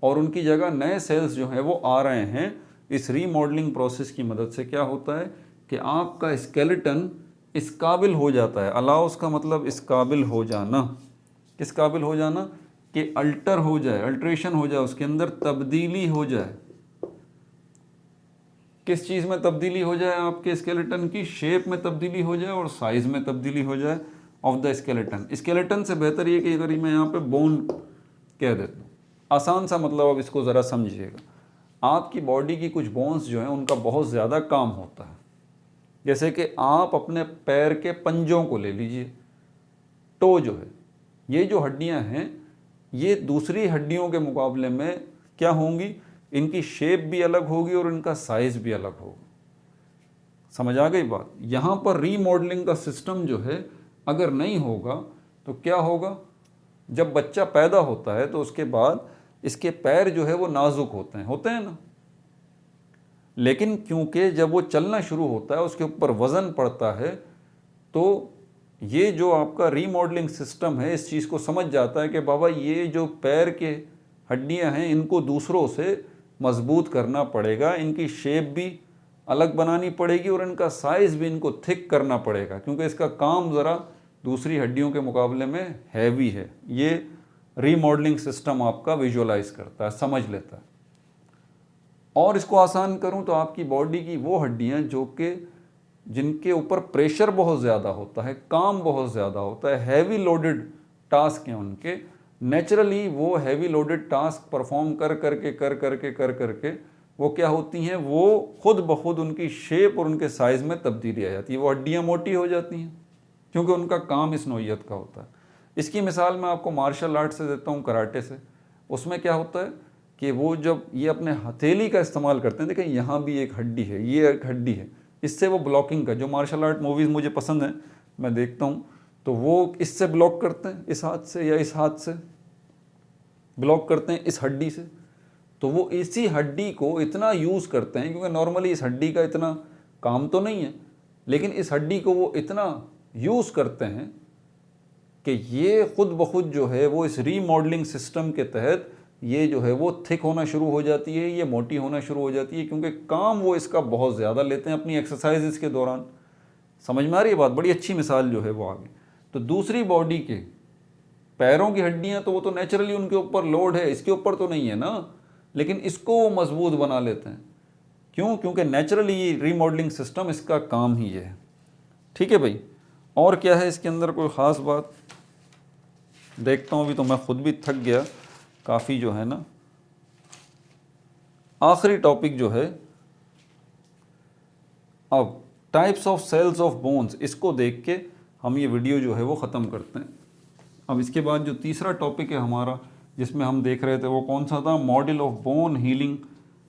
S1: और उनकी जगह नए सेल्स जो हैं वो आ रहे हैं, इस रीमॉडलिंग प्रोसेस की मदद से क्या होता है कि आपका स्केलेटन इस काबिल हो जाता है। अलाउस का मतलब इस काबिल हो जाना, किस काबिल हो जाना? कि अल्टर हो जाए, अल्ट्रेशन हो जाए, उसके अंदर तब्दीली हो जाए। किस चीज़ में तब्दीली हो जाए? आपके स्केलेटन की शेप में तब्दीली हो जाए और साइज में तब्दीली हो जाए ऑफ द स्केलेटन। स्केलेटन से बेहतर ये कि अगर मैं यहाँ पे बोन कह देता हूँ, आसान सा मतलब, अब इसको ज़रा समझिएगा। आपकी बॉडी की कुछ बोन्स जो हैं उनका बहुत ज़्यादा काम होता है। जैसे कि आप अपने पैर के पंजों को ले लीजिए, टो जो है, ये जो हड्डियां हैं ये दूसरी हड्डियों के मुकाबले में क्या होंगी, इनकी शेप भी अलग होगी और इनका साइज़ भी अलग होगा। समझ आ गई बात। यहाँ पर रीमॉडलिंग का सिस्टम जो है अगर नहीं होगा तो क्या होगा, जब बच्चा पैदा होता है तो उसके बाद इसके पैर जो है वो नाजुक होते हैं ना, लेकिन क्योंकि जब वो चलना शुरू होता है उसके ऊपर वज़न पड़ता है तो ये जो आपका रीमॉडलिंग सिस्टम है इस चीज़ को समझ जाता है कि बाबा ये जो पैर के हड्डियां हैं इनको दूसरों से मजबूत करना पड़ेगा, इनकी शेप भी अलग बनानी पड़ेगी और इनका साइज़ भी इनको थिक करना पड़ेगा, क्योंकि इसका काम ज़रा दूसरी हड्डियों के मुकाबले में हैवी है। ये रीमॉडलिंग सिस्टम आपका विजुअलाइज करता है, समझ लेता है। और इसको आसान करूं तो आपकी बॉडी की वो हड्डियां जो कि जिनके ऊपर प्रेशर बहुत ज़्यादा होता है, काम बहुत ज़्यादा होता है, हैवी लोडेड टास्क हैं उनके, नेचुरली वो हैवी लोडेड टास्क परफॉर्म कर करके वो क्या होती हैं, वो खुद ब खुद उनकी शेप और उनके साइज़ में तब्दीली आ जाती है, वो हड्डियाँ मोटी हो जाती हैं क्योंकि उनका काम इस नौइयत का होता है। इसकी मिसाल मैं आपको मार्शल आर्ट से देता हूँ, कराटे से। उसमें क्या होता है कि वो जब ये अपने हथेली का इस्तेमाल करते हैं, देखें यहाँ भी एक हड्डी है, ये एक हड्डी है, इससे वो ब्लॉकिंग का, जो मार्शल आर्ट मूवीज़ मुझे पसंद हैं मैं देखता हूँ, तो वो इससे ब्लॉक करते हैं, इस हाथ से या इस हाथ से ब्लॉक करते हैं, इस हड्डी से। तो वो इसी हड्डी को इतना यूज़ करते हैं क्योंकि नॉर्मली इस हड्डी का इतना काम तो नहीं है, लेकिन इस हड्डी को वो इतना यूज़ करते हैं कि ये खुद ब खुद जो है वो इस रीमॉडलिंग सिस्टम के तहत ये जो है वो थिक होना शुरू हो जाती है, ये मोटी होना शुरू हो जाती है, क्योंकि काम वो इसका बहुत ज़्यादा लेते हैं अपनी एक्सरसाइजेस के दौरान। समझ में आ रही है बात। बड़ी अच्छी मिसाल जो है वो आगे। तो दूसरी बॉडी के पैरों की हड्डियां तो वो तो नेचुरली उनके ऊपर लोड है, इसके ऊपर तो नहीं है ना, लेकिन इसको वो मजबूत बना लेते हैं। क्यों? क्योंकि नेचुरली रीमॉडलिंग सिस्टम इसका काम ही है। ठीक है भाई। और क्या है इसके अंदर कोई ख़ास बात? देखता हूँ, अभी तो मैं खुद भी थक गया काफ़ी जो है ना। आखिरी टॉपिक जो है अब types of cells of bones, इसको देख के हम ये वीडियो जो है वो ख़त्म करते हैं। अब इसके बाद जो तीसरा टॉपिक है हमारा जिसमें हम देख रहे थे वो कौन सा था? Model of bone healing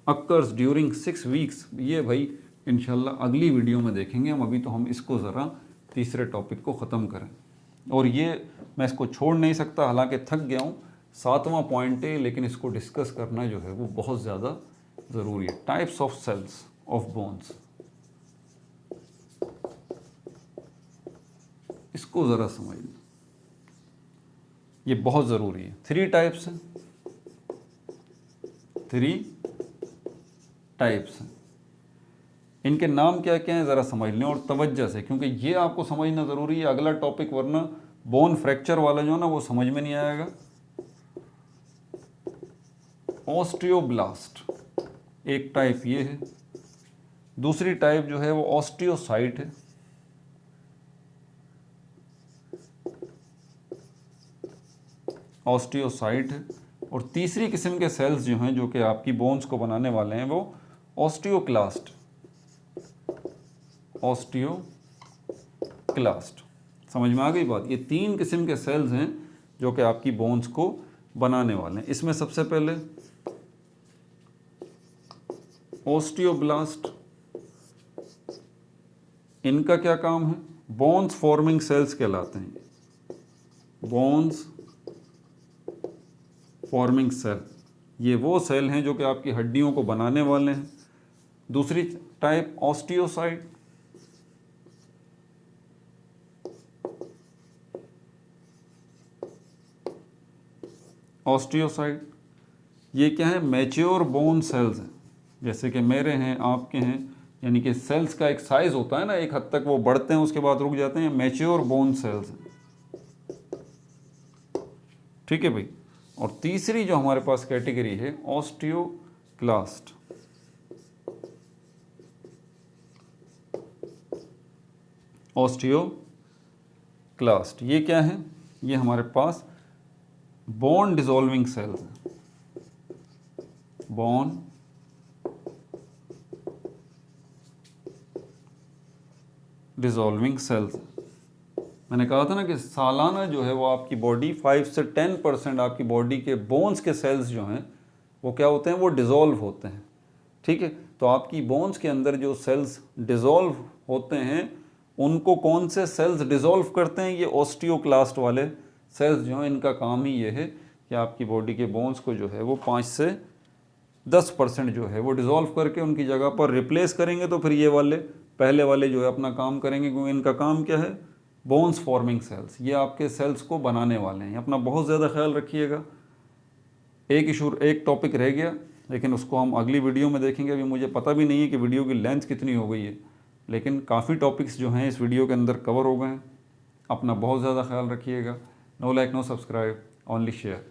S1: occurs during 6 weeks. ये भाई इंशाल्लाह अगली वीडियो में देखेंगे हम। अभी तो हम इसको ज़रा तीसरे टॉपिक को ख़त्म करें। और ये मैं इसको छोड़ नहीं सकता, हालांकि थक गया हूँ। 7वां पॉइंट है, लेकिन इसको डिस्कस करना जो है वो बहुत ज़्यादा ज़रूरी है। Types of cells of bones, इसको ज़रा समझ लो, ये बहुत ज़रूरी है। 3 टाइप्स हैं, 3 टाइप्स हैं। इनके नाम क्या क्या हैं ज़रा समझ लें और तवज्जो से, क्योंकि ये आपको समझना ज़रूरी है। अगला टॉपिक वरना बोन फ्रैक्चर वाला जो है ना वो समझ में नहीं आएगा। ऑस्टियोब्लास्ट एक टाइप ये है, दूसरी टाइप जो है वो ऑस्टियोसाइट है, ऑस्टियोसाइट है। और तीसरी किस्म के सेल्स जो हैं जो कि आपकी बोन्स को बनाने वाले हैं वो ऑस्टियोक्लास्ट, ऑस्टियोक्लास्ट। समझ में आ गई बात। ये 3 किस्म के सेल्स हैं जो कि आपकी बोन्स को बनाने वाले हैं। इसमें सबसे पहले ऑस्टियोब्लास्ट, इनका क्या काम है? बोन्स फॉर्मिंग सेल्स कहलाते हैं। बोन्स फॉर्मिंग सेल, ये वो सेल हैं जो कि आपकी हड्डियों को बनाने वाले हैं। दूसरी टाइप ऑस्टियोसाइट, ऑस्टियोसाइट ये क्या है? मैच्योर बोन सेल्स हैं, जैसे कि मेरे हैं, आपके हैं। यानी कि सेल्स का एक साइज होता है ना, एक हद तक वो बढ़ते हैं उसके बाद रुक जाते हैं। मैच्योर बोन सेल्स हैं। ठीक है भाई। और तीसरी जो हमारे पास कैटेगरी है ऑस्टियोक्लास्ट, ऑस्टियोक्लास्ट ये क्या है? ये हमारे पास बोन डिसॉल्विंग सेल्स हैं, बोन डिज़ोल्विंग सेल्स। मैंने कहा था ना कि सालाना जो है वो आपकी बॉडी 5 से 10% आपकी बॉडी के बोन्स के सेल्स जो हैं वो क्या होते हैं, वो डिज़ोल्व होते हैं। ठीक है, तो आपकी बोन्स के अंदर जो सेल्स डिज़ोल्व होते हैं उनको कौन से सेल्स डिज़ोल्व करते हैं, ये ऑस्टियोक्लास्ट वाले सेल्स जो हैं, इनका काम ही ये है कि आपकी बॉडी के बोन्स को जो है वो 5 से 10% जो है वो डिज़ोल्व करके उनकी जगह पर रिप्लेस करेंगे। तो फिर ये वाले पहले वाले जो है अपना काम करेंगे, क्योंकि इनका काम क्या है, बोन्स फॉर्मिंग सेल्स, ये आपके सेल्स को बनाने वाले हैं। अपना बहुत ज़्यादा ख्याल रखिएगा। एक टॉपिक रह गया, लेकिन उसको हम अगली वीडियो में देखेंगे। अभी मुझे पता भी नहीं है कि वीडियो की लेंथ कितनी हो गई है, लेकिन काफ़ी टॉपिक्स जो हैं इस वीडियो के अंदर कवर हो गए हैं। अपना बहुत ज़्यादा ख्याल रखिएगा। No like no subscribe, only share.